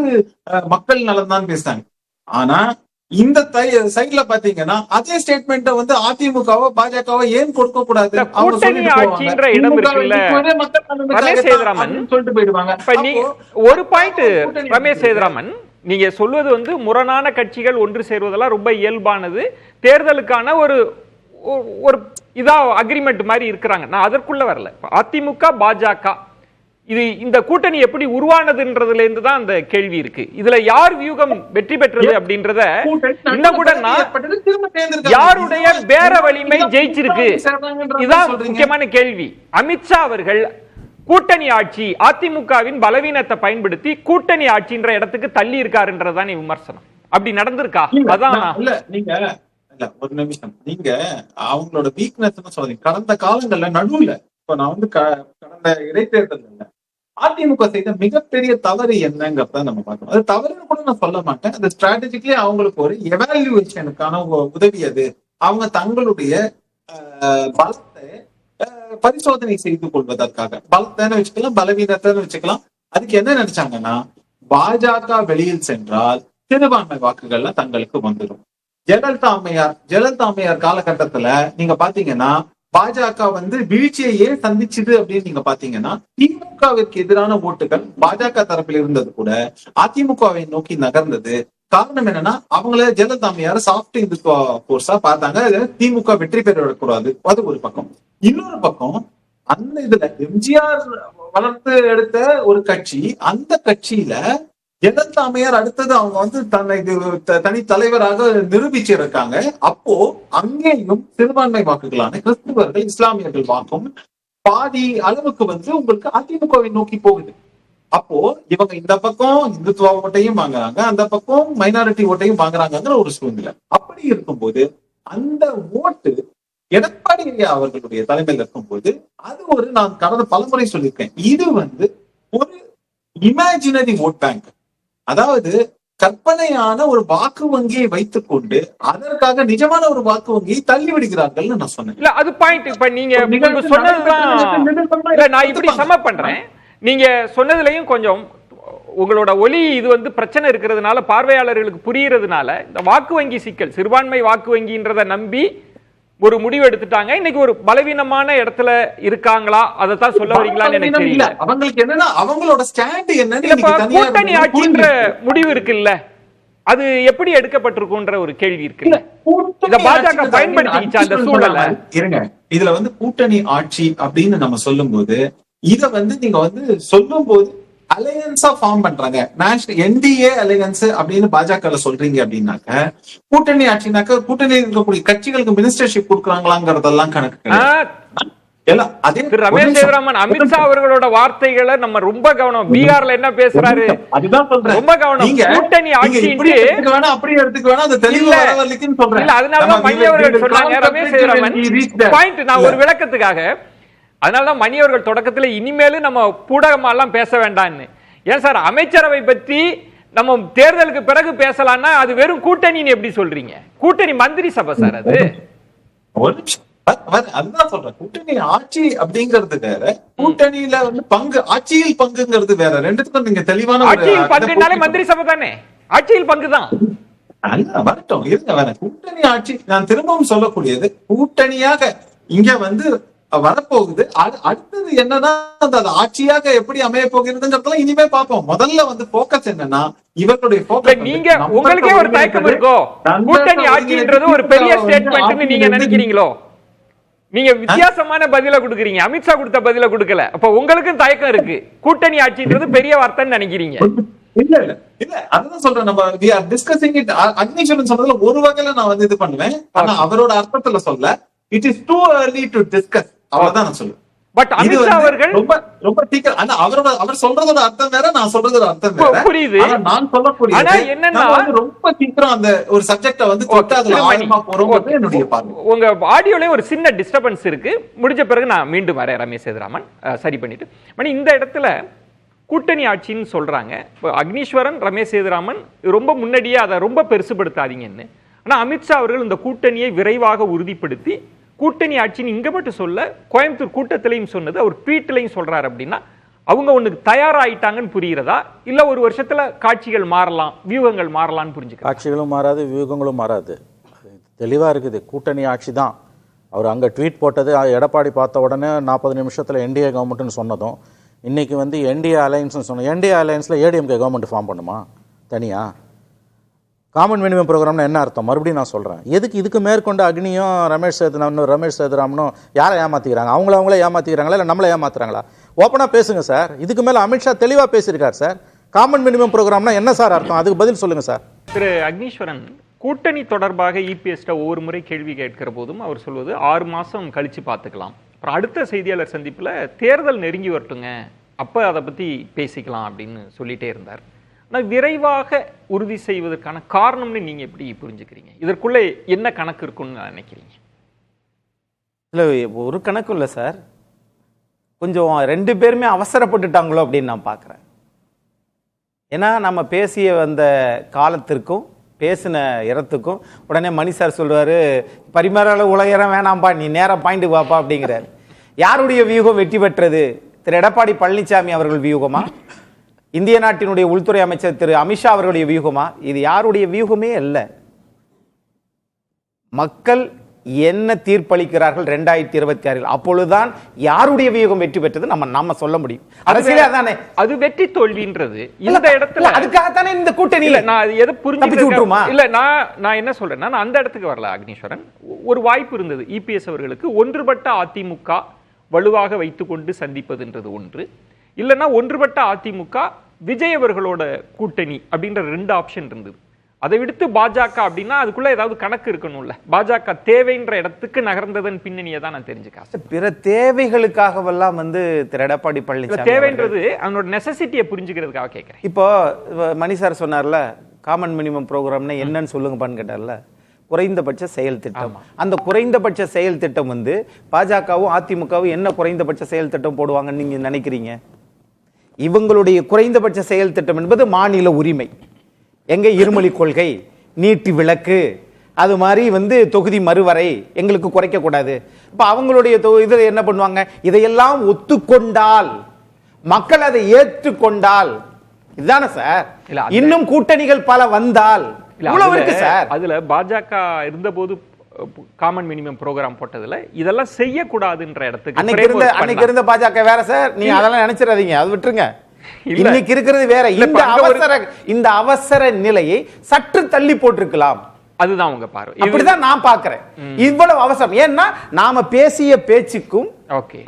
மக்கள் நலன் தான் பேசினாங்க. ஆனா இந்த சைட்ல பாத்தீங்கன்னா அதே ஸ்டேட்மெண்ட் வந்து அதிமுகவோ பாஜகவோ ஏன் கொடுக்க கூடாது, சொல்லிட்டு போயிடுவாங்க. ஒரு பாயிண்ட் ரமேஷ் சேதுராமன், நீங்க சொல்வது வந்து முரணான கட்சிகள் ஒன்று சேர்வதெல்லாம் ரொம்ப இயல்பானது, தேர்தலுக்கான ஒரு இதா அக்ரிமெண்ட் மாதிரி இருக்கிறாங்க. நான் அதற்குள்ள வரல. அதிமுக பாஜக இது இந்த கூட்டணி எப்படி உருவானதுன்றதுல இருந்து தான் அந்த கேள்வி இருக்கு. இதுல யார் வியூகம் வெற்றி பெற்றது அப்படின்றத இன்னும் கூட யாருடைய பேர வலிமை ஜெயிச்சிருக்கு, இதுதான் முக்கியமான கேள்வி. அமித்ஷா அவர்கள் கூட்டணி ஆட்சி, அதிமுகவின் பலவீனத்தை பயன்படுத்தி கூட்டணி ஆட்சின்ற இடத்துக்கு தள்ளி இருக்காருன்றதுதான் விமர்சனம். அப்படி நடந்திருக்கா? அதான் ஒரு நிமிஷம், நீங்க அவங்களோட வீக்னஸ் சொல்றீங்க. கடந்த காலங்கள்ல நடுவுல இப்ப நான் வந்து கடந்த இடைத்தேர்தல் அதிமுக செய்த மிகப்பெரிய தவறு என்னங்கிறத நம்ம பார்க்கணும். அது தவறுன்னு கூட நான் சொல்ல மாட்டேன். அது ஸ்ட்ராட்டஜிக்கலி அவங்களுக்கு ஒரு எவாலுவேஷனுக்கான உதவி. அது அவங்க தங்களுடைய பலத்தை பரிசோதனை செய்து கொள்வதற்காக, பலத்தைன்னு வச்சுக்கலாம், பலவீனத்தைன்னு வச்சுக்கலாம். அதுக்கு என்ன நினைச்சாங்கன்னா, பாஜக வெளியில் சென்றால் சிறுபான்மை வாக்குகள்ல தங்களுக்கு வந்துடும். ஜெயலலிதா அம்மையார் காலகட்டத்துல நீங்க பாத்தீங்கன்னா பாஜக வந்து வீழ்ச்சியையே சந்திச்சுது அப்படின்னு நீங்க பாத்தீங்கன்னா, திமுகவிற்கு எதிரான ஓட்டுகள் பாஜக தரப்பில் இருந்தது கூட அதிமுகவை நோக்கி நகர்ந்தது. காரணம் என்னன்னா, அவங்கள ஜெயலலிதா அம்மையார் சாஃப்ட் இந்துத்துவ போர்ஸா பார்த்தாங்க. திமுக வெற்றி பெற விடக்கூடாது. அது ஒரு பக்கம். இன்னொரு பக்கம், அந்த இதுல எம்ஜிஆர் வளர்த்து எடுத்த ஒரு கட்சி, அந்த கட்சியில ஜெயலலிதா அம்மையார் அடுத்தது அவங்க வந்து தன்னை தனி தலைவராக நிரூபிச்சிருக்காங்க. அப்போ அங்கேயும் சிறுபான்மை வாக்குகளான கிறிஸ்துவர்கள், இஸ்லாமியர்கள் வாக்கும் பாதி அளவுக்கு வந்து உங்களுக்கு அதிமுகவை நோக்கி போகுது. அப்போ இவங்க இந்த பக்கம் இந்துத்துவ ஓட்டையும் வாங்குறாங்க, அந்த பக்கம் மைனாரிட்டி ஓட்டையும் வாங்குறாங்கிற ஒரு சூழ்நிலை. அப்படி இருக்கும்போது அந்த ஓட்டு எடப்பாடி அவர்களுடைய தலைமையில் இருக்கும்போது அது ஒரு, நான் கடந்த பலமுறை சொல்லியிருக்கேன், இது வந்து ஒரு இமேஜினரி ஓட் பேங்க். அதாவது கற்பனையான ஒரு வாக்கு வங்கியை வைத்துக் கொண்டு அதற்காக நிஜமான ஒரு வாக்கு வங்கியை தள்ளி விடுகிறார்கள் நான் சொன்னேன். இல்ல அது பாயிண்ட். இப்ப நீங்க சொன்னதுதான் நான் இப்படி சம பண்றேன். நீங்க சொன்னதுலயும் கொஞ்சம் உங்களோட ஒலி இது வந்து பிரச்சனை இருக்கிறதுனால பார்வையாளர்களுக்கு புரியறதுனால இந்த வாக்கு வங்கி சிக்கல், சிறுபான்மை வாக்கு வங்கின்றத நம்பி ஒரு முடிவு எடுத்துட்டாங்க. இன்னைக்கு ஒரு பலவீனமான இடத்துல இருக்காங்களா, அதைத்தான் சொல்ல வரீங்களான்னு எனக்கு தெரியல. அவங்களுக்கு என்னன்னா, அவங்களோட ஸ்டாண்ட் என்னன்னு கூட்டணி ஆட்சின்ற முடிவு இருக்குல்ல, அது எப்படி எடுக்கப்பட்டிருக்குன்ற ஒரு கேள்வி இருக்கு. இத பாஜக பயன்படுத்திச்சு அந்த சூழலை. இருங்க, இதுல வந்து கூட்டணி ஆட்சி அப்படின்னு நம்ம சொல்லும் போது, இத வந்து நீங்க வந்து சொல்லும் போது அலையன்ஸா ஃபார்ம் பண்றாங்க. நேஷனல் NDA அலையன்ஸ் அப்படின்னு பாஜக சொல்றீங்க அப்படின்னாக்க, கூட்டணி ஆட்சினாக்க கூட்டணி இருக்கக்கூடிய கட்சிகளுக்கு மினிஸ்டர்ஷிப் கொடுக்குறாங்களாங்கிறதெல்லாம் கணக்கு. ரமேஷ் சேதுராமன், அமித்ஷா அவர்களோட வார்த்தைகளை நம்ம ரொம்ப கவனம். பீகார்ல என்ன பேசுறாரு அதுதான் சொல்றேன், ரொம்ப கவனம். கூட்டணி ஆட்சி அப்படி எடுத்துக்க வேணாம், அது தெளிவாக சொல்றேன். அதனாலதான் மணி அவர்கள் சொன்னாங்க. ரமேஷ் சேதுராமன் பாயிண்ட், நான் ஒரு விளக்கத்துக்காக, அதனாலதான் மணி அவர்கள் தொடக்கத்துல இனிமேலும் நம்ம பூடகமா எல்லாம் பேச வேண்டாம்னு. ஏன் சார், அமைச்சரவை பற்றி நம்ம தேர்தலுக்கு பிறகு பேசலாம்னா அது வெறும் கூட்டணின்னு எப்படி சொல்றீங்க? கூட்டணி மந்திரி சபை சார் அது. அதுதான் சொல்றேன், கூட்டணி ஆட்சி அப்படிங்கிறது வேற, கூட்டணியில வந்து பங்கு, ஆட்சியில் பங்குங்கிறது வேற. ரெண்டுத்துக்கும் நீங்க தெளிவான ஆட்சியில் பங்குனாலே மந்திரி சபை தானே, ஆட்சியில் பங்குதான். வரட்டும், இருங்க வேற. கூட்டணி ஆட்சி, நான் திரும்பவும் சொல்லக்கூடியது, கூட்டணியாக இங்க வந்து வரப்போகுது. அடுத்தது என்னன்னா அந்த ஆட்சியாக எப்படி அமைய போகிறதுங்கிறதெல்லாம் இனிமே பார்ப்போம். முதல்ல வந்து போக்கஸ் என்னன்னா, இவர்களுடைய போக்கஸ். நீங்க உங்களுக்கே ஒரு தயக்கம் இருக்கோ, கூட்டணி ஆட்சின்றது ஒரு பெரிய ஸ்டேட்மெண்ட் நீங்க நினைக்கிறீங்களோ? நீங்க வித்தியாசமான பதில கொடுக்குறீங்க, அமித்ஷா கொடுத்த பதில கொடுக்கல. அப்ப உங்களுக்கும் தயக்கம் இருக்கு, கூட்டணி ஆட்சின்றது பெரிய வார்த்தைன்னு நினைக்கிறீங்க. இல்ல இல்ல இல்ல, அதுதான் சொல்றேன். நம்ம we are discussing it. அக்னிஸ்வரன் சொன்னதுல ஒரு வகையில நான் வந்து இது பண்ணுவேன், ஆனா அவரோட அர்த்தத்துல சொல்ல. It is too early to discuss, அவ்வளவுதான் நான் சொல்லுவேன். பட் அமித்ஷா அவர்கள் ரொம்ப ரொம்ப சீக்கிரம், ஆனா அவர் சொல்றதோட அர்த்தம் வேற, நான் சொல்றதோட அர்த்தம் வேற. புரியுது. ஆனா நான் சொல்லக்கூடிய ஆனா என்னன்னா ரொம்ப சீக்கிரம் அந்த ஒரு சப்ஜெக்ட வந்து தொட்டு அதுல ஆழமா போறோம்ன்றது என்னுடைய பார்வை. உங்க ஆடியோல ஒரு சின்ன டிஸ்டர்பன்ஸ் இருக்கு, முடிஞ்ச பிறகு நான் மீண்டும் வரேன் ரமேஷ் சேதுராமன், சரி பண்ணிட்டு. மணி இந்த இடத்துல கூட்டணி ஆட்சின்னு சொல்றாங்க. அக்னீஸ்வரன், ரமேஷ் சேதுராமன் ரொம்ப முன்னாடியே அதை ரொம்ப பெருசுபடுத்தாதீங்கன்னு. ஆனா அமித்ஷா அவர்கள் இந்த கூட்டணியை விரைவாக உறுதிப்படுத்தி கூட்டணி ஆட்சின்னு இங்க மட்டும் சொல்ல, கோயம்புத்தூர் கூட்டத்திலையும் சொன்னது, அவர் ட்வீட்லையும் சொல்றாரு. அப்படின்னா அவங்க ஒண்ணுக்கு தயாராயிட்டாங்கன்னு புரியுறதா, இல்ல ஒரு வருஷத்துல காட்சிகள் மாறலாம், வியூகங்கள் மாறலாம்னு புரிஞ்சுக்க? காட்சிகளும் மாறாது, வியூகங்களும் மாறாது, தெளிவா இருக்குது. கூட்டணி ஆட்சி தான். அவர் அங்க ட்வீட் போட்டது எடப்பாடி பார்த்த உடனே 40 நிமிஷத்துல என்டிஏ கவர்மெண்ட்னு சொன்னதும், இன்னைக்கு வந்து என்டிஏ அலையன்ஸ்னு சொன்னோம். என்டிஏ அலையன்ஸ்ல ஏடிஎம்கே கவர்மெண்ட் ஃபார்ம் பண்ணுமா தனியா? காமன் மினிமம் ப்ரோக்ராம்னா என்ன அர்த்தம்? மறுபடியும் நான் சொல்கிறேன், எதுக்கு இதுக்கு மேற்கொண்டு அக்னியும் ரமேஷ் சேதுராமனும் யாரை ஏமாற்றிக்கிறாங்க? அவங்களே ஏமாற்றிக்கிறாங்களா இல்லை நம்மளை ஏமாத்துறாங்களா? ஓப்பனாக பேசுங்க சார். இதுக்கு மேலே அமித்ஷா தெளிவாக பேசியிருக்கார் சார். காமன் மினிமம் ப்ரோக்ராம்னா என்ன சார் அர்த்தம்? அதுக்கு பதில் சொல்லுங்கள் சார். திரு அக்னீஸ்வரன், கூட்டணி தொடர்பாக இபிஎஸ்ட ஒவ்வொரு முறை கேள்வி கேட்கிற போதும் அவர் சொல்வது 6 மாதம் கழித்து பார்த்துக்கலாம், அப்புறம் அடுத்த செய்தியாளர் சந்திப்பில் தேர்தல் நெருங்கி வரட்டுங்க, அப்போ அதை பற்றி பேசிக்கலாம் அப்படின்னு சொல்லிட்டே இருந்தார். ஆனால் விரைவாக உறுதி செய்வதற்கான காரணம்னு நீங்க எப்படி புரிஞ்சுக்கிறீங்க? இதற்குள்ளே என்ன கணக்கு இருக்குன்னு நினைக்கிறீங்க? இல்லை, ஒரு கணக்கு இல்லை சார். கொஞ்சம் 2 பேருமே அவசரப்பட்டுட்டாங்களோ அப்படின்னு நான் பார்க்குறேன். ஏன்னா நம்ம பேசிய வந்த காலத்திற்கும் பேசின இடத்துக்கும் உடனே மணி சார் சொல்றாரு, பரிமாற உலகம் வேணாம்பா, நீ நேரம் பாயிண்ட் வாப்பா அப்படிங்கிறாரு. யாருடைய வியூகம் வெற்றி பெற்றது? திரு எடப்பாடி பழனிசாமி அவர்கள் வியூகமா? இந்திய நாட்டினுடைய உள்துறை அமைச்சர் திரு அமித்ஷா அவர்களுடைய வியூகமா? இது யாருடைய வியூகமே அல்ல. மக்கள் என்ன தீர்ப்பளிக்கிறார்கள் 2026 அப்பொழுதுதான் யாருடைய வியூகம் வெற்றி பெற்றது நம்ம சொல்ல முடியும். அரசியலே அதானே. அது வெற்றி தோல்வின்றது இந்த இடத்துல. அதுக்காகத்தானே இந்த கூட்டணி. நான் எதை புரிஞ்சுக்கிட்டுமா இல்ல, நான் என்ன சொல்றேன்னா, நான் அந்த இடத்துக்கு வரல அக்னீஸ்வரன். ஒரு வாய்ப்பு இருந்தது இபிஎஸ் அவர்களுக்கு, ஒன்றுபட்ட அதிமுக வலுவாக வைத்துக்கொண்டு சந்திப்பதுன்றது ஒன்று, இல்லைன்னா ஒன்றுபட்ட அதிமுக விஜய் அவர்களோட கூட்டணி அப்படின்ற 2 ஆப்ஷன் இருந்தது. அதை விடுத்து பாஜக அப்படின்னா அதுக்குள்ள ஏதாவது கணக்கு இருக்கணும்ல. பாஜக தேவைன்ற இடத்துக்கு நகர்ந்ததன் பின்னணியை தான் நான் தெரிஞ்சுக்க. பிற தேவைகளுக்காகவெல்லாம் வந்து திரு எடப்பாடி பழனிசாமி தேவைன்றது அவனோட நெசசிட்டியை புரிஞ்சுக்கிறதுக்காக கேட்கிறேன். இப்போ மணி சார் சொன்னார்ல, காமன் மினிமம் ப்ரோக்ராம்னா என்னன்னு சொல்லுங்கப்பான்னு கேட்டார்ல, குறைந்தபட்ச செயல் திட்டம். அந்த குறைந்தபட்ச செயல் திட்டம் வந்து பாஜகவும் அதிமுகவும் என்ன குறைந்தபட்ச செயல் திட்டம் போடுவாங்கன்னு நீங்க நினைக்கிறீங்க? இவங்களுடைய குறைந்தபட்ச செயல் திட்டம் என்பது மாநில உரிமை. எங்க இருமொழி கொள்கை, நீட்டு விளக்கு, அது மாதிரி வந்து தொகுதி மறுவரை எங்களுக்கு குறைக்க கூடாது. இப்ப அவங்களுடைய இது என்ன பண்ணுவாங்க? இதையெல்லாம் ஒத்துக்கொண்டால், மக்கள் அதை ஏற்றுக்கொண்டால், இதுதானே சார். இன்னும் கூட்டணிகள் பல வந்தால் சார். அதுல பாஜக இருந்த போது காமன் மினிமம் ப்ரோக்ராம் போட்டதுல இதெல்லாம் செய்யக்கூடாதுன்ற இடத்துக்கு அன்னைக்கு இருந்த பாஜக வேற சார். நீ அதெல்லாம் நினைச்சிடாதீங்க, அது விட்டுருங்க. இன்னைக்கு இருக்கிறது வேற. இந்த அவசர நிலையை சற்று தள்ளி போட்டிருக்கலாம். அதுதான் உங்க பார்வை. அப்படிதான் நான் பார்க்கிறேன். இவ்வளவு அவசரம் ஏன்னா நாம பேசிய பேச்சுக்கும்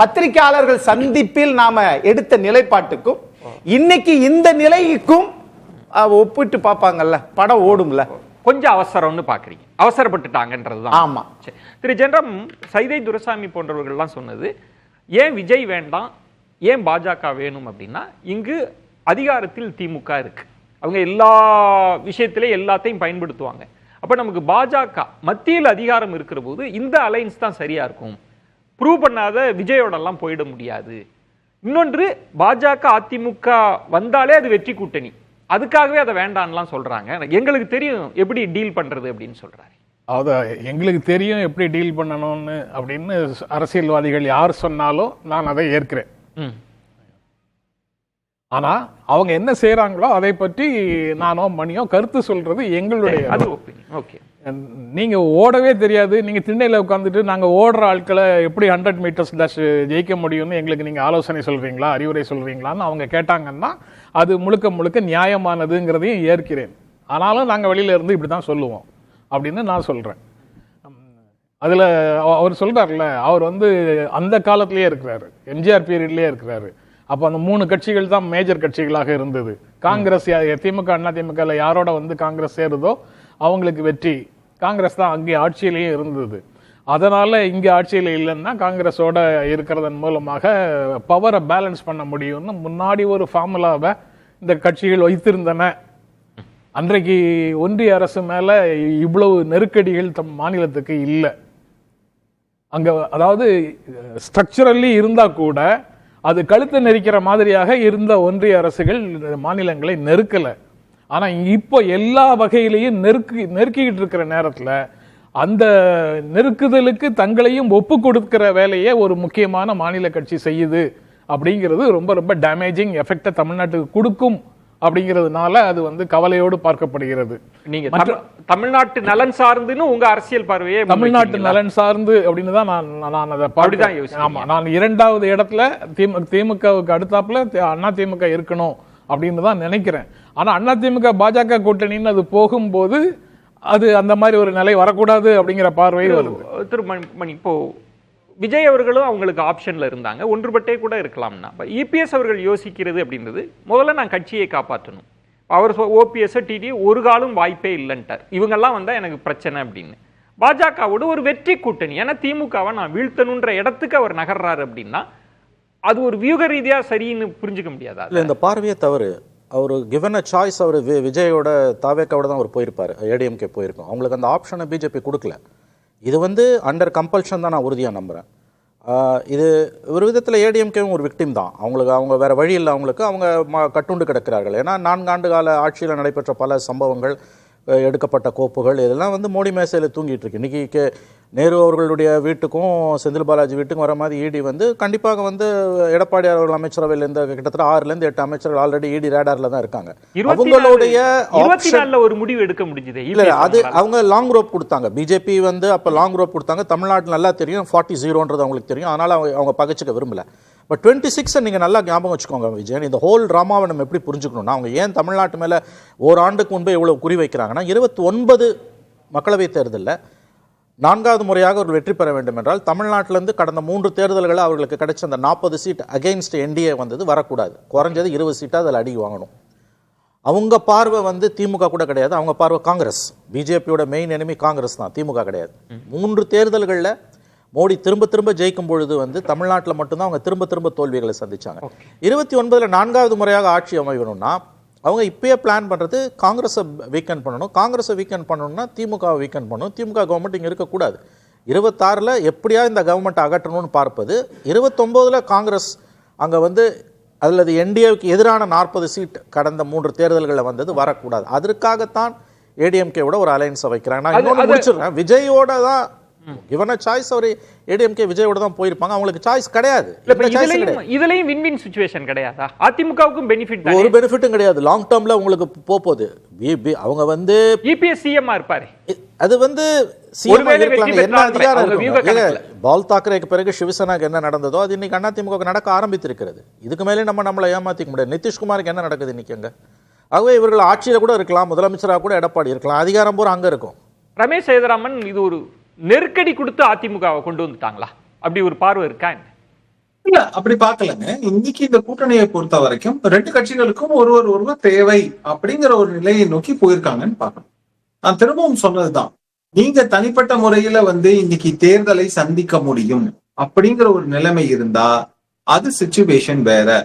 பத்திரிகையாளர்கள் சந்திப்பில் நாம எடுத்த நிலைப்பாட்டுக்கும் இன்னைக்கு இந்த நிலைக்கும் ஒப்பிட்டு பார்ப்பாங்கல்ல, படம் ஓடும்ல. கொஞ்சம் அவசரம்னு பாக்குறீங்க, அவசரப்பட்டுட்டாங்கன்றதுதான். ஆமா. திரு ஜென்ரம் சைதை துரைசாமி போன்றவர்கள்லாம் சொன்னது, ஏன் விஜய் வேண்டாம், ஏன் பாஜக வேணும் அப்படின்னா, இங்கு அதிகாரத்தில் திமுக இருக்கு, அவங்க எல்லா விஷயத்திலையும் எல்லாத்தையும் பயன்படுத்துவாங்க. அப்ப நமக்கு பாஜக மத்தியில் அதிகாரம் இருக்கிற போது இந்த அலைன்ஸ் தான் சரியா இருக்கும், ப்ரூவ் பண்ணாத விஜயோடெல்லாம் போயிட முடியாது. இன்னொன்று, பாஜக அதிமுக வந்தாலே அது வெற்றி கூட்டணி, அதுக்காகவே அதை வேண்டான்லாம் சொல்றாங்க. எங்களுக்கு தெரியும் எப்படி டீல் பண்றது அப்படின்னு சொல்றாரு. அது எங்களுக்கு தெரியும் எப்படி டீல் பண்ணணும்னு அப்படின்னு அரசியல்வாதிகள் யார் சொன்னாலும் நான் அதை ஏற்கிறேன். ஆனா அவங்க என்ன செய்யறாங்களோ அதை பற்றி நானோ மணியோ கருத்து சொல்றது எங்களுடைய. நீங்க ஓடவே தெரியாது, நீங்க திண்ணையில உட்காந்துட்டு நாங்க ஓடுற ஆட்களை எப்படி 100 மீட்டர்ஸ் டேஷ் ஜெயிக்க முடியும்னு எங்களுக்கு நீங்க ஆலோசனை சொல்றீங்களா, அறிவுரை சொல்றீங்களான்னு அவங்க கேட்டாங்கன்னா அது முழுக்க முழுக்க நியாயமானதுங்கிறதையும் ஏற்கிறேன். ஆனாலும் நாங்க வெளியில இருந்து இப்படிதான் சொல்லுவோம் அப்படின்னு நான் சொல்றேன். அதுல அவர் சொல்றாருல, அவர் அந்த காலத்திலேயே இருக்கிறாரு, எம்ஜிஆர் பீரியட்லயே இருக்கிறாரு. அப்போ அந்த 3 கட்சிகள் தான் மேஜர் கட்சிகளாக இருந்தது. காங்கிரஸ் திமுக அண்ணா திமுக யாரோட காங்கிரஸ் சேருதோ அவங்களுக்கு வெற்றி. காங்கிரஸ் தான் அங்கே ஆட்சியிலேயே இருந்தது. அதனால இங்க ஆட்சியில இல்லைன்னா காங்கிரஸோட இருக்கிறதன் மூலமாக பவரை பேலன்ஸ் பண்ண முடியும்னு முன்னாடி ஒரு ஃபார்முலாவை இந்த கட்சிகள் வைத்திருந்தன. அன்றைக்கு ஒன்றிய அரசு மேல இவ்வளவு நெருக்கடிகள் மாநிலத்துக்கு இல்லை. அங்க அதாவது ஸ்ட்ரக்சரலி இருந்தா கூட அது கழுத்தை நெரிக்கிற மாதிரியாக இருந்த ஒன்றிய அரசுகள் மாநிலங்களை நெருக்கல. ஆனா இப்போ எல்லா வகையிலையும் நெருக்கிக்கிட்டு இருக்கிற நேரத்துல அந்த நெருக்குதலுக்கு தங்களையும் ஒப்பு கொடுக்கிற வேலையை ஒரு முக்கியமான மாநில கட்சி செய்யுது அப்படிங்கிறது ரொம்ப ரொம்ப டேமேஜிங் எஃபெக்டை தமிழ்நாட்டுக்கு கொடுக்கும். அப்படிங்கிறதுனால அது கவலையோடு பார்க்கப்படுகிறது. நீங்க தமிழ்நாட்டு நலன் சார்ந்துன்னு உங்க அரசியல் பார்வையே தமிழ்நாட்டு நலன் சார்ந்து அப்படின்னு தான் நான் அதை அப்படிதான் யோசிச்சேன். ஆமா, நான் 2வது இடத்துல திமுகவுக்கு அடுத்தாப்புல அண்ணா திமுக இருக்கணும் அப்படின்னு தான் நினைக்கிறேன். ஆனா அண்ணா திமுக பாஜக கூட்டணின்னு அது போகும்போது அது அந்த மாதிரி ஒரு நிலை வரக்கூடாது அப்படிங்கிற பார்வை வருது. திருமணி இப்போ விஜய் அவர்களும் அவங்களுக்கு ஆப்ஷன்ல இருந்தாங்க, ஒன்றுபட்டே கூட இருக்கலாம்னா. இபிஎஸ் அவர்கள் யோசிக்கிறது அப்படின்றது முதல்ல நான் கட்சியை காப்பாற்றணும். அவர் ஓபிஎஸ் டிடி ஒரு காலம் வாய்ப்பே இல்லைன்ட்டார். இவங்கெல்லாம் எனக்கு பிரச்சனை அப்படின்னு. பாஜகவோட ஒரு வெற்றி கூட்டணி, ஏன்னா திமுகவை நான் வீழ்த்தணுன்ற இடத்துக்கு அவர் நகர்றாரு அப்படின்னா அது ஒரு வியூக ரீதியா சரின்னு புரிஞ்சுக்க முடியாதா? இல்லை, இந்த பார்வையே தவறு. அவர் கிவன் அ சாய்ஸ் அவர் விஜயோட தாவேக்காவோட தான் அவர் போயிருப்பார், ஏடிஎம்கே போயிருக்கோம். அவங்களுக்கு அந்த ஆப்ஷனை பிஜேபி கொடுக்கல. இது அண்டர் கம்பல்ஷன் தான் நான் உறுதியாக நம்புகிறேன். இது ஒரு விதத்தில் ஏடிஎம்கேவும் ஒரு விக்டிம் தான். அவங்க வேறு வழி இல்லை, அவங்க கட்டுண்டு கிடக்கிறார்கள். ஏன்னா 4 ஆண்டு கால ஆட்சியில் நடைபெற்ற பல சம்பவங்கள், எடுக்கப்பட்ட கோப்புகள் இதெல்லாம் மோடி மேசையில் தூங்கிட்டு இருக்கு. இன்றைக்கி நேரு அவர்களுடைய வீட்டுக்கும் செந்தில் பாலாஜி வீட்டுக்கும் வர மாதிரி இடி கண்டிப்பாக எடப்பாடி அவர்கள் அமைச்சரவையில் இருந்த கிட்டத்தட்ட 6லேருந்து 8 அமைச்சர்கள் ஆல்ரெடி இடி ரேடார்ல தான் இருக்காங்க. அவங்களுடைய ஒரு முடிவு எடுக்க முடிஞ்சது இல்ல, அது அவங்க லாங் ரோப் கொடுத்தாங்க. பிஜேபி அப்ப லாங் ரோப் கொடுத்தாங்க. தமிழ்நாட்டு நல்லா தெரியும் 40-0ன்றது அவங்களுக்கு தெரியும். அதனால அவங்க பகச்சுக்க விரும்பல. பட் 26 நீங்க நல்லா ஞாபகம் வச்சுக்கோங்க விஜயன். இந்த ஹோல் டிராமாவை நம்ம எப்படி புரிஞ்சுக்கணும்னா, அவங்க ஏன் தமிழ்நாட்டு மேல ஓராண்டுக்கு முன்பே இவ்வளவு குறி வைக்கிறாங்கன்னா, 29 மக்களவை தேர்தலில் 4வது முறையாக ஒரு வெற்றி பெற வேண்டும் என்றால் தமிழ்நாட்டிலிருந்து கடந்த 3 தேர்தல்களை அவர்களுக்கு கிடைச்ச அந்த 40 சீட் அகெயின்ஸ்ட் என்டிஏ வரக்கூடாது. குறைஞ்சது 20 சீட்டாக அதில் அடி வாங்கணும். அவங்க பார்வை திமுக கூட கிடையாது, அவங்க பார்வை காங்கிரஸ். பிஜேபியோட மெயின் எனிமி காங்கிரஸ் தான், திமுக கிடையாது. 3 தேர்தல்களில் மோடி திரும்ப ஜெயிக்கும் பொழுது தமிழ்நாட்டில் மட்டும்தான் அவங்க திரும்ப தோல்விகளை சந்திச்சாங்க. 29ல் 4வது முறையாக ஆட்சி அமையணும்னா அவங்க இப்பயே பிளான் பண்ணுறது காங்கிரஸை வீக்கெண்ட் பண்ணணும். காங்கிரஸை வீக்கெண்ட் பண்ணணும்னா திமுகவை வீக்கெண்ட் பண்ணணும். திமுக கவர்மெண்ட் இங்கே இருக்கக்கூடாது. 26ல் எப்படியா இந்த கவர்மெண்ட் அகற்றணும்னு பார்ப்பது. 29ல் காங்கிரஸ் அங்கே அல்லது என்டிஏவுக்கு எதிரான 40 சீட் கடந்த 3 தேர்தல்களில் வரக்கூடாது. அதற்காகத்தான் ஏடிஎம்கேவோட ஒரு அலையன்ஸை வைக்கிறாங்க. நான் இன்னொன்று முடிச்சிடுறேன். விஜயோட தான் given a choice அவர் ஏடிஎம்கே விஜயோட தான் போயிருப்பாங்க. அவங்களுக்கு சாய்ஸ் கிடையாது. இதுலயும் வின் வின் சிச்சுவேஷன் கிடையாதா? அதிமுகவுக்கும் பெனிஃபிட் தான், ஒரு பெனிஃபிட்டும் கிடையாது. லாங் டர்ம்ல உங்களுக்கு போகுது. அவங்க இபிஎஸ் சிஎம் இருப்பாரு. அது சிஎம் இருக்கலாம். என்ன அதிகாரம் இருக்கு? பால் தாக்கரேக்கு பிறகு சிவசேனாக்கு என்ன நடந்ததோ அது இன்னைக்கு அதிமுக நடக்க ஆரம்பித்திருக்கிறது. இதுக்கு மேலே நம்மளை ஏமாத்திக்க முடியாது. நிதிஷ்குமாருக்கு என்ன நடக்குது இன்னைக்கு அங்க? ஆகவே இவர்கள் ஆட்சியில கூட இருக்கலாம், முதலமைச்சராக கூட எடப்பாடி இருக்கலாம். அதிகாரம் பூரா அங்க இருக்கும். ரமேஷ் சேதுராமன் இது ஒரு நெருக்கடி கொடுத்து அதிமுகவை கொண்டு வந்துட்டாங்களா? அப்படி ஒரு பார்வை இருக்கா? இல்ல, அப்படி பார்க்கலங்க. இன்னைக்கு இந்த கூட்டணியை பொறுத்த வரைக்கும் 2 கட்சிகளுக்கும் ஒருவர் தேவை அப்படிங்கிற ஒரு நிலையை நோக்கி போயிருக்காங்கன்னு பார்க்கணும். நான் திரும்பவும் சொன்னதுதான், நீங்க தனிப்பட்ட முறையில இன்னைக்கு தேர்தலை சந்திக்க முடியும் அப்படிங்கிற ஒரு நிலைமை இருந்தா அது சிச்சுவேஷன் வேற.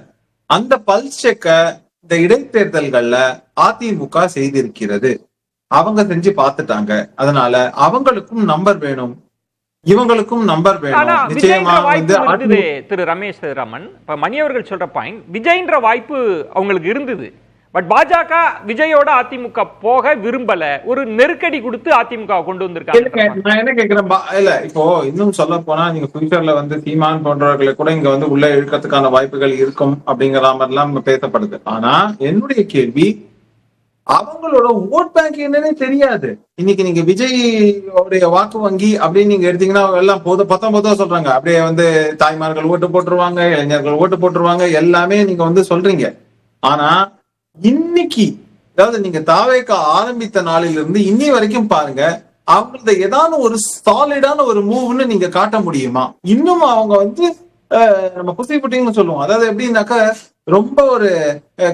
அந்த பல்ஸ் செக்க இந்த இடைத்தேர்தல்கள்ல அதிமுக செய்திருக்கிறது. அவங்க செஞ்சு பார்த்துட்டாங்க. அதனால அவங்களுக்கும் நம்பர் வேணும், இவங்களுக்கும் நம்பர் வேணும். நிச்சயமா திரு ரமேஷ் சேதுராமன், இப்ப மணி அவர்கள் சொல்ற பாயிண்ட், விஜய்ன்ற வாய்ப்பு அவங்களுக்கு இருந்தது. பட் பாஜக விஜயோட அதிமுக போக விரும்பல, ஒரு நெருக்கடி கொடுத்து அதிமுக கொண்டு வந்திருக்காங்க. நான் என்ன கேக்குறேன், இல்ல இப்போ இன்னும் சொல்ல போனா நீங்க ஃபியூச்சர்ல வந்து சீமான் போன்றவர்களை கூட இங்க வந்து உள்ள இழுக்கிறதுக்கான வாய்ப்புகள் இருக்கும் அப்படிங்கிற மாதிரி எல்லாம் பேசப்படுது. ஆனா என்னுடைய கேள்வி, அவங்களோட ஓட் பேங்க் என்னன்னே தெரியாது. இன்னைக்கு நீங்க விஜய் உடைய வாக்கு வங்கி அப்படின்னு நீங்க எடுத்தீங்கன்னா எல்லாம் பொதுவா சொல்றாங்க, அப்படியே வந்து தாய்மார்கள் ஓட்டு போட்டுருவாங்க, இளைஞர்கள் ஓட்டு போட்டுருவாங்க, எல்லாமே நீங்க வந்து சொல்றீங்க. ஆனா இன்னைக்கு அதாவது நீங்க தாவேக்கா ஆரம்பித்த நாளிலிருந்து இன்னி வரைக்கும் பாருங்க, அவங்களது ஏதாவது ஒரு சாலிடான ஒரு மூவ்னு நீங்க காட்ட முடியுமா? இன்னும் அவங்க வந்து நம்ம புசி புட்டிங்கன்னு சொல்லுவோம், அதாவது எப்படின்னாக்கா ரொம்ப ஒரு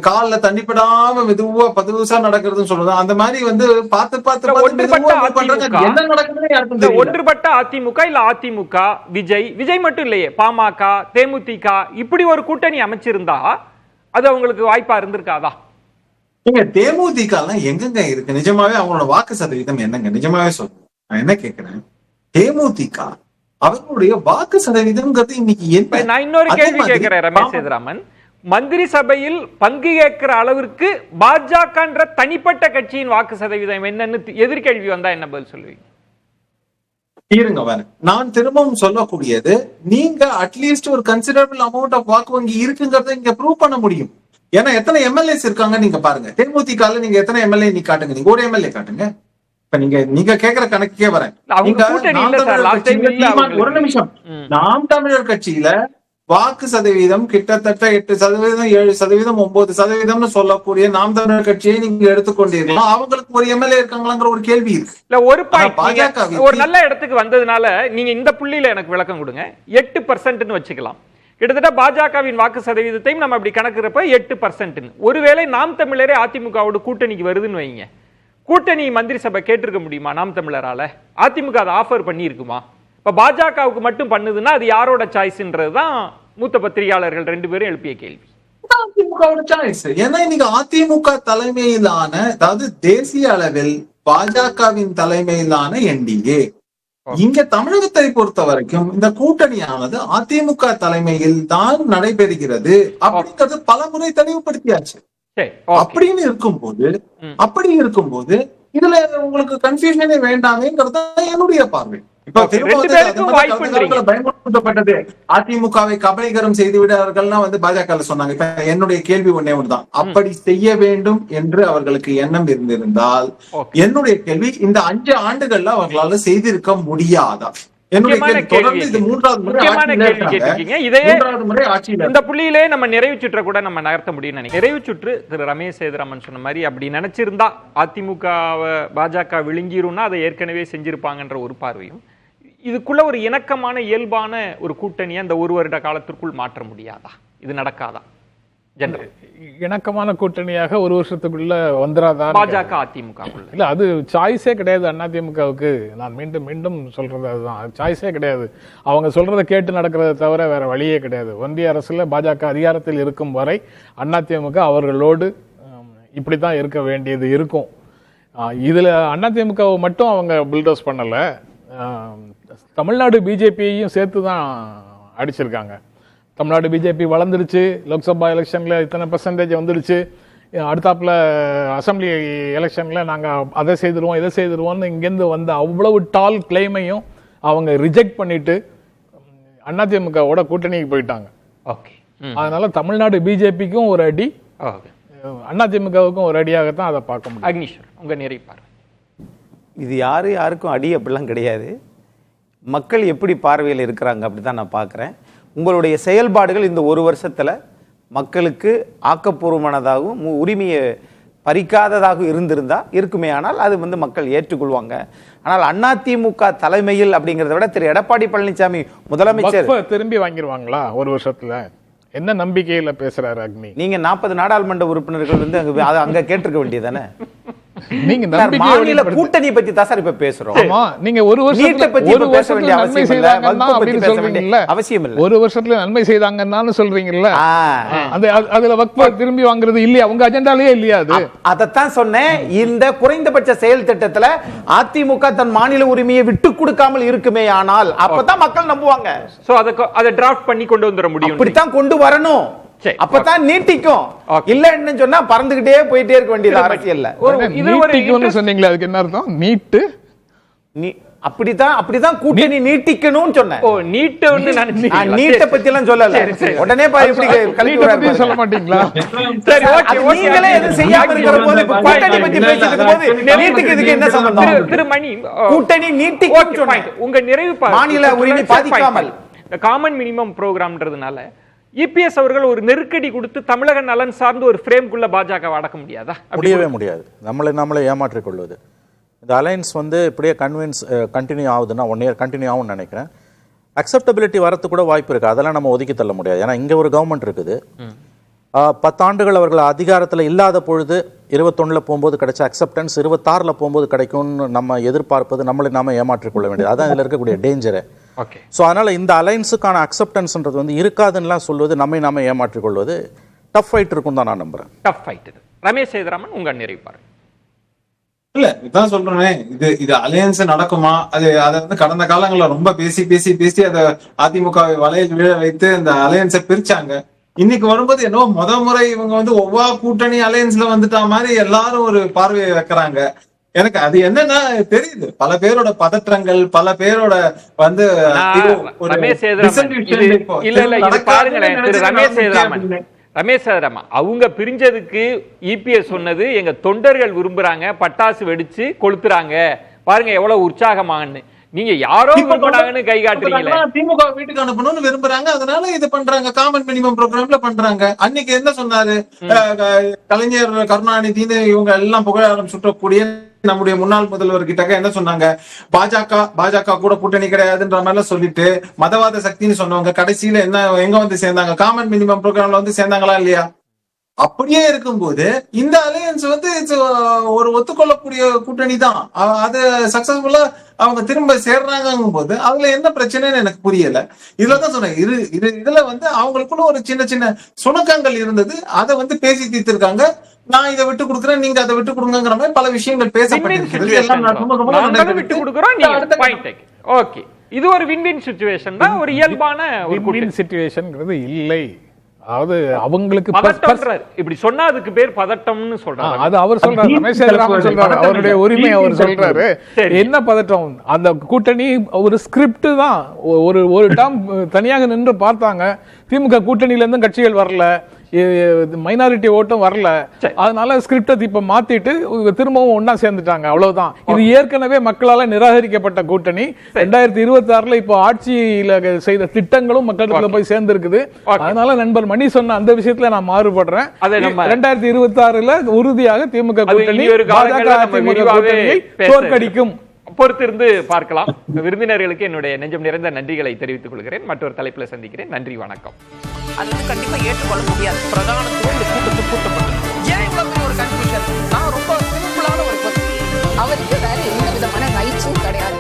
கால்ல தண்ணிப்படாம மெதுவா பதுசா நடக்கிறதுன்னு சொல்லுவோம். அந்த மாதிரி வந்து பார்த்து என்ன நடக்குதுன்னு யாருக்கும் தெரியல. ஒன்றுபட்ட அதிமுக இல்ல அதிமுக விஜய் மட்டும் இல்லையே, பாமக, தேமுதிக இப்படி ஒரு கூட்டணி அமைச்சிருந்தா அது அவங்களுக்கு வாய்ப்பா இருந்திருக்காதா? நீங்க தேமுதிக எல்லாம் எங்கெங்க இருக்கு? நிஜமாவே அவங்களோட வாக்கு சதவீதம் என்னங்க? நிஜமாவே சொல்றேன், நான் என்ன கேட்கிறேன், தேமுதிக அவர்களுடைய வாக்கு சதவீதம்ங்கிறது இன்னைக்கு என்ன? நான் இன்னொரு கேள்வி கேட்கிறேன் ரமேஷ் சேதுராமன், மந்திரி சபையில் பங்கு கேட்கிற அளவிற்கு பாஜகன்ற தனிப்பட்ட கட்சியின் வாக்கு சதவீதம் என்னன்னு எதிர்கேள்வி வந்தா என்ன பதில் சொல்லுவீங்க? இருங்க வர நான் திரும்பவும் சொல்லக்கூடியது, நீங்க அட்லீஸ்ட் ஒரு கன்சிடரபிள் அமௌண்ட் ஆஃப் வாக்கு வங்கி இருக்குங்கிறத இங்க ப்ரூவ் பண்ண முடியும். ஏன்னா எத்தனை எம்எல்ஏஸ் இருக்காங்க நீங்க பாருங்க. தேமுதிகல நீங்க எத்தனை எம்எல்ஏ நீ காட்டுங்க, நீங்க ஒரு எம்எல்ஏ காட்டுங்க. இப்ப நீங்க கேக்குற கணக்கே வரேன். ஒரு நிமிஷம், நாம் தமிழர் கட்சியில வாக்கு சதவீதம் கிட்டத்தட்ட 8%, 7%, 9% சொல்லக்கூடிய நாம் தமிழர் கட்சியை நீங்க எடுத்துக்கொண்டீர்களா? அவங்களுக்கு ஒரு எம்எல்ஏ இருக்காங்களாங்கிற ஒரு கேள்வி இருக்கு. இல்ல ஒரு பாயிண்ட், ஒரு நல்ல இடத்துக்கு வந்ததுனால நீங்க இந்த புள்ளியில எனக்கு விளக்கம் கொடுங்க. 8% வச்சுக்கலாம். கிட்டத்தட்ட பாஜகவின் வாக்கு சதவீதத்தையும் நம்ம அப்படி கணக்குறப்ப 8%. ஒருவேளை நாம் தமிழரே அதிமுகவோட கூட்டணிக்கு வருதுன்னு வைங்க, கூட்டணி மந்திரி சபை கேட்டிருக்க முடியுமா நாம் தமிழரால? அதிமுக அதை ஆஃபர் பண்ணி இருக்குமா? இப்ப பாஜகவுக்கு மட்டும் பண்ணுதுன்னா அது யாரோட சாய்ஸ்ன்றதுதான் மூத்த பத்திரிகையாளர்கள் 2 பேரும் எழுப்பிய கேள்வி. அதிமுகவோட சாய்ஸ். ஏன்னா இன்னைக்கு அதிமுக தலைமையிலான, அதாவது தேசிய அளவில் பாஜகவின் தலைமையிலான என்டிஏ, இங்க தமிழகத்தை பொறுத்த வரைக்கும் இந்த கூட்டணியானது அதிமுக தலைமையில் தான் நடைபெறுகிறது அப்படிங்கிறது பல முறை தெளிவுபடுத்தியாச்சு. அப்படி இருக்கும்போது இதுல உங்களுக்கு கன்ஃபியூஷனே வேண்டாமேங்கிறது என்னுடைய பார்வை. பயன்படுத்தப்பட்டது அதிமுகவை கபலீகரம் செய்து விடார்கள்னா வந்து பாஜக சொன்னாங்க. இப்ப என்னுடைய கேள்வி ஒன்னே ஒன்றுதான், அப்படி செய்ய வேண்டும் என்று அவர்களுக்கு எண்ணம் இருந்திருந்தால் என்னுடைய கேள்வி, இந்த 5 ஆண்டுகள்ல அவர்களால செய்திருக்க முடியாதா? இந்த புள்ளியிலே நம்ம நிறைவு சுற்ற கூட நம்ம நகர்த்த முடியும். நிறைவு சுற்று திரு ரமேஷ் சேதுராமன் சொன்ன மாதிரி அப்படி நினைச்சிருந்தா அதிமுக பாஜக விழுங்கிரும்னா அதை ஏற்கனவே செஞ்சிருப்பாங்கன்ற ஒரு பார்வையும், இதுக்குள்ள ஒரு இணக்கமான இயல்பான ஒரு கூட்டணியை அந்த 1 வருட காலத்திற்குள் மாற்ற முடியாதா? இது நடக்காதா? இணக்கமான கூட்டணியாக 1 வருஷத்துக்குள்ள வந்துடாதா பாஜக அதிமுக? இல்ல, அது சாய்ஸே கிடையாது அதிமுகவுக்கு. நான் மீண்டும் மீண்டும் சொல்றது அதுதான், சாய்ஸே கிடையாது. அவங்க சொல்றதை கேட்டு நடக்கிறத தவிர வேற வழியே கிடையாது. ஒன்றிய அரசுல பாஜக அதிகாரத்தில் இருக்கும் வரை அதிமுக அவர்களோடு இப்படித்தான் இருக்க வேண்டியது இருக்கும். இதுல அதிமுகவை மட்டும் அவங்க பில்டோஸ் பண்ணல, தமிழ்நாடு பிஜேபியையும் சேர்த்து தான் அடிச்சிருக்காங்க. தமிழ்நாடு பிஜேபி வளர்ந்துருச்சு, லோக்சபா எலெக்ஷன்ல இத்தனை % வந்துடுச்சு, அடுத்தாப்புல அசம்பிளி எலெக்ஷன்ல நாங்கள் அதை செய்திருவோம் இதை செய்திருவோம்னு இங்கேருந்து வந்த அவ்வளவு டால் கிளைமையும் அவங்க ரிஜெக்ட் பண்ணிட்டு அதிமுகவோட கூட்டணிக்கு போயிட்டாங்க. அதனால தமிழ்நாடு பிஜேபிக்கும் ஒரு அடி, அதிமுகவுக்கும் ஒரு அடியாகத்தான் அதை பார்க்க முடியும். அக்னீஸ்வர், உங்க நிறைப்பார். இது யாருக்கும் அடி அப்படிலாம் கிடையாது. மக்கள் எப்படி பார்வையில் இருக்கிறாங்க அப்படிதான் நான் பார்க்குறேன். உங்களுடைய செயல்பாடுகள் இந்த 1 வருஷத்துல மக்களுக்கு ஆக்கப்பூர்வமானதாகவும் உரிமையை பறிக்காததாக இருக்குமே, ஆனால் அது வந்து மக்கள் ஏற்றுக்கொள்வாங்க. ஆனால் அதிமுக தலைமையில் அப்படிங்கிறத விட திரு எடப்பாடி பழனிசாமி முதலமைச்சர் திரும்பி வாங்கிடுவாங்களா 1 வருஷத்துல? என்ன நம்பிக்கையில பேசுறாரு அக்னி? நீங்க 40 நாடாளுமன்ற உறுப்பினர்கள் வந்து அங்க கேட்டிருக்க வேண்டியதானே. நீங்க மாநில கூட்டணி பத்தி தான் சார் இப்ப பேசுறோம். நீங்க 1 வருஷத்துல நன்மை செய்தாங்கன்னு அவசியம் இல்ல. 1 வருஷத்துல நன்மை செய்தாங்கன்னு சொல்றீங்கல்ல, அதுல வக்ஃபை திரும்பி வாங்குறது இல்லையா உங்க அஜெண்டாலயே இல்லையா? அதத்தான் சொன்னேன். இந்த குறைந்தபட்ச செயல் திட்டத்துல அதிமுக தன் மாநில உரிமையை விட்டு கொடுக்காமல் இருக்குமே, ஆனால் அப்பதான் மக்கள் நம்புவாங்க. சோ அதை டிராஃப்ட் பண்ணி கொண்டு வந்துட முடியும். அப்படித்தான் கொண்டு வரணும். சரி, அப்பதான் நீட்டிக்கும். Okay. இல்லன்னு சொன்னா பறந்துகிட்டே போயிட்டே இருக்க வேண்டியது அரசியல்ல. நீட்டிக்கும்னு சொன்னீங்களே, அதுக்கு என்ன அர்த்தம்? நீட்டு அப்படிதான் கூட்டணி நீட்டிக்கணும்னு சொன்னேன். ஓ, நீட்டு வந்து நினைச்சீங்களா? நீட்டை பத்தி எல்லாம் சொல்லல. உடனே எப்படி நீட்டை பத்தி சொல்ல மாட்டீங்களா? சரி, ஓகே, ஓகே. நீங்களே எதுவும் செய்யாம இருக்கிற போது கூட்டணி பத்தி பேசிட்டு இருக்கும்போது நீட்டுக்கு இதுக்கு என்ன சம்பந்தம்? திரு மணி, கூட்டணி நீட்டிக்கும் சொன்னேன். உங்க நிறைவு மாநில உரிமை பாதிக்காமல் காமன் மினிமம் ப்ரோக்ராம்ன்றதுனால இபிஎஸ் அவர்கள் ஒரு நெருக்கடி கொடுத்து தமிழக நலன் சார்ந்து ஒரு ஃப்ரேம்குள்ள பாஜக அடக்க முடியாதா? முடியவே முடியாது. நம்மளே ஏமாற்றிக் கொள்வது. இந்த அலையன்ஸ் வந்து இப்படியே கண்டினியூ ஆகுதுன்னா 1 year கண்டினியூ ஆகும்னு நினைக்கிறேன். அக்செப்டபிலிட்டி வரது கூட வாய்ப்பு இருக்கு. அதெல்லாம் நம்ம ஒதுக்கி தள்ள முடியாது. ஏன்னா இங்க ஒரு கவர்மெண்ட் இருக்குது. 10 ஆண்டுகள் அவர்கள் அதிகாரத்தில் இல்லாத பொழுது 21 போகும்போது கிடைச்ச அக்செப்டன்ஸ் 26 போகும்போது கிடைக்கும்னு நம்ம எதிர்பார்ப்பது நம்மளை நாம ஏமாற்றிக் கொள்ள வேண்டியது. அதான் இதுல இருக்கக்கூடிய டேஞ்சரு. ஸோ அதனால இந்த அலைன்ஸுக்கான அக்செப்டன்ஸ்ன்றது வந்து இருக்காதுன்னுலாம் சொல்வது நம்மை நாம ஏமாற்றிக் கொள்வது டஃப் ஃபைட் இருக்கும் தான் நான் நம்புறேன். Tough fight. ரமேஷ் சேதுராமன், உங்க நிறைவு பாருங்க. இல்ல, இதான் சொல்றேனே, இது அலையன்ஸ் நடக்குமா? அதை வந்து கடந்த காலங்களில் ரொம்ப பேசி அதை அதிமுக வலையில் விழ வைத்து அந்த அலையன்ஸை பிரிச்சாங்க. இன்னைக்கு வரும்போது என்னவோ முறை இவங்க வந்து ஒவ்வொரு கூட்டணி அலையன்ஸ்ல வந்துட்டா மாதிரி எல்லாரும் ஒரு பார்வையை வைக்கிறாங்க. எனக்கு அது என்னன்னா தெரியுது, பல பேரோட பதற்றங்கள், பல பேரோட வந்து ரமேஷ் சேதுராமன் அவங்க பிரிஞ்சதுக்கு இபிஎஸ் சொன்னது எங்க தொண்டர்கள் விரும்புறாங்க, பட்டாசு வெடிச்சு கொளுத்துறாங்க, பாருங்க எவ்வளவு உற்சாகமான்னு. நீங்க யாரோ விரும்புறாங்கன்னு கை காட்டுறீங்களே. திமுக வீட்டுக்கு அனுப்பணும்னு விரும்புறாங்க, அதனால இது பண்றாங்க, காமன் மினிமம் ப்ரோக்ராம்ல பண்றாங்க. அன்னைக்கு என்ன சொன்னாரு கலைஞர், கருணாநிதினு இவங்க எல்லாம் புகழாரம் சுற்றக்கூடிய நம்முடைய முன்னாள் முதல்வர் கிட்ட என்ன சொன்னாங்க? பாஜக கூட கூட்டணி கிடையாதுன்ற மாதிரி சொல்லிட்டு மதவாத சக்தின்னு சொன்னவங்க கடைசியில எங்க வந்து சேர்ந்தாங்க? காமன் மினிமம் ப்ரோக்ராம்ல வந்து சேர்ந்தாங்களா இல்லையா? அப்படியே இருக்கும்போது இந்த அலையன்ஸ் வந்து ஒரு ஒத்துக்கொள்ளக்கூடிய கூட்டணி தான். அது சக்சஸ்ஃபுல்லா அவங்க திரும்ப சேர்றாங்கும் போது அதுல என்ன பிரச்சனைன்னு எனக்கு புரியல. இதுலதான் சொன்னேன், இதுல வந்து அவங்களுக்குள்ள ஒரு சின்ன சுணக்கங்கள் இருந்தது. அதை வந்து பேசி தீர்த்திருக்காங்க. நான் இதை விட்டு கொடுக்குறேன், நீங்க அதை விட்டு கொடுங்கிற மாதிரி பல விஷயங்கள் பேசப்பட்டிருக்கிறது. இது ஒரு வின்-வின் சிச்சுவேஷன் தான், ஒரு இயல்பான ஒரு வின் சிச்சுவேஷன்ங்கிறது இல்லை. அதாவது அவங்களுக்கு இப்படி சொன்னா அதுக்கு பேர் பதட்டம்னு சொல்றாங்க. அது அவர் சொல்றாரு, ரமேஷ் சேதுராமன் சொல்றாரு, அவருடைய உரிமை அவர் சொல்றாரு. என்ன பதட்டம்? அந்த கூட்டணி ஒரு ஸ்கிரிப்ட் தான். ஒரு டேர்ம் தனியாக நின்று பார்த்தாங்க. திமுக கூட்டணியில இருந்து கட்சிகள் வரல, மைனாரிட்டி ஓட்டும் வரல. அதனால ஸ்கிரிப்டை இப்ப மாத்திட்டு திரும்பவும் ஒன்னா சேர்ந்துட்டாங்க, அவ்வளவுதான். இது ஏற்கனவே மக்களால நிராகரிக்கப்பட்ட கூட்டணி. 2026 இப்போ ஆட்சியில செய்த திட்டங்களும் மக்களுக்கு போய் சேர்ந்து இருக்குது. அதனால நண்பர் மணி சொன்ன அந்த விஷயத்துல நான் மாறுபடுறேன். 2026 உறுதியாக திமுக கூட்டணி தோற்கடிக்கும். பொறுத்திருந்து பார்க்கலாம். விருந்தினர்களுக்கு என்னுடைய நெஞ்சம் நிறைந்த நன்றிகளை தெரிவித்துக் கொள்கிறேன். மற்றொரு தலைப்பில் சந்திக்கிறேன். நன்றி, வணக்கம். அது வந்து கண்டிப்பா ஏற்றுக்கொள்ள முடியாது. பிரதான கூட்டப்பட்டது. ஏன் இவ்வளவு ஒரு கன்ஃபியூஷன்? நான் ரொம்ப சிம்பிளான ஒரு அவருக்கு வேற எந்த விதமான ரைட்ஸும் கிடையாது.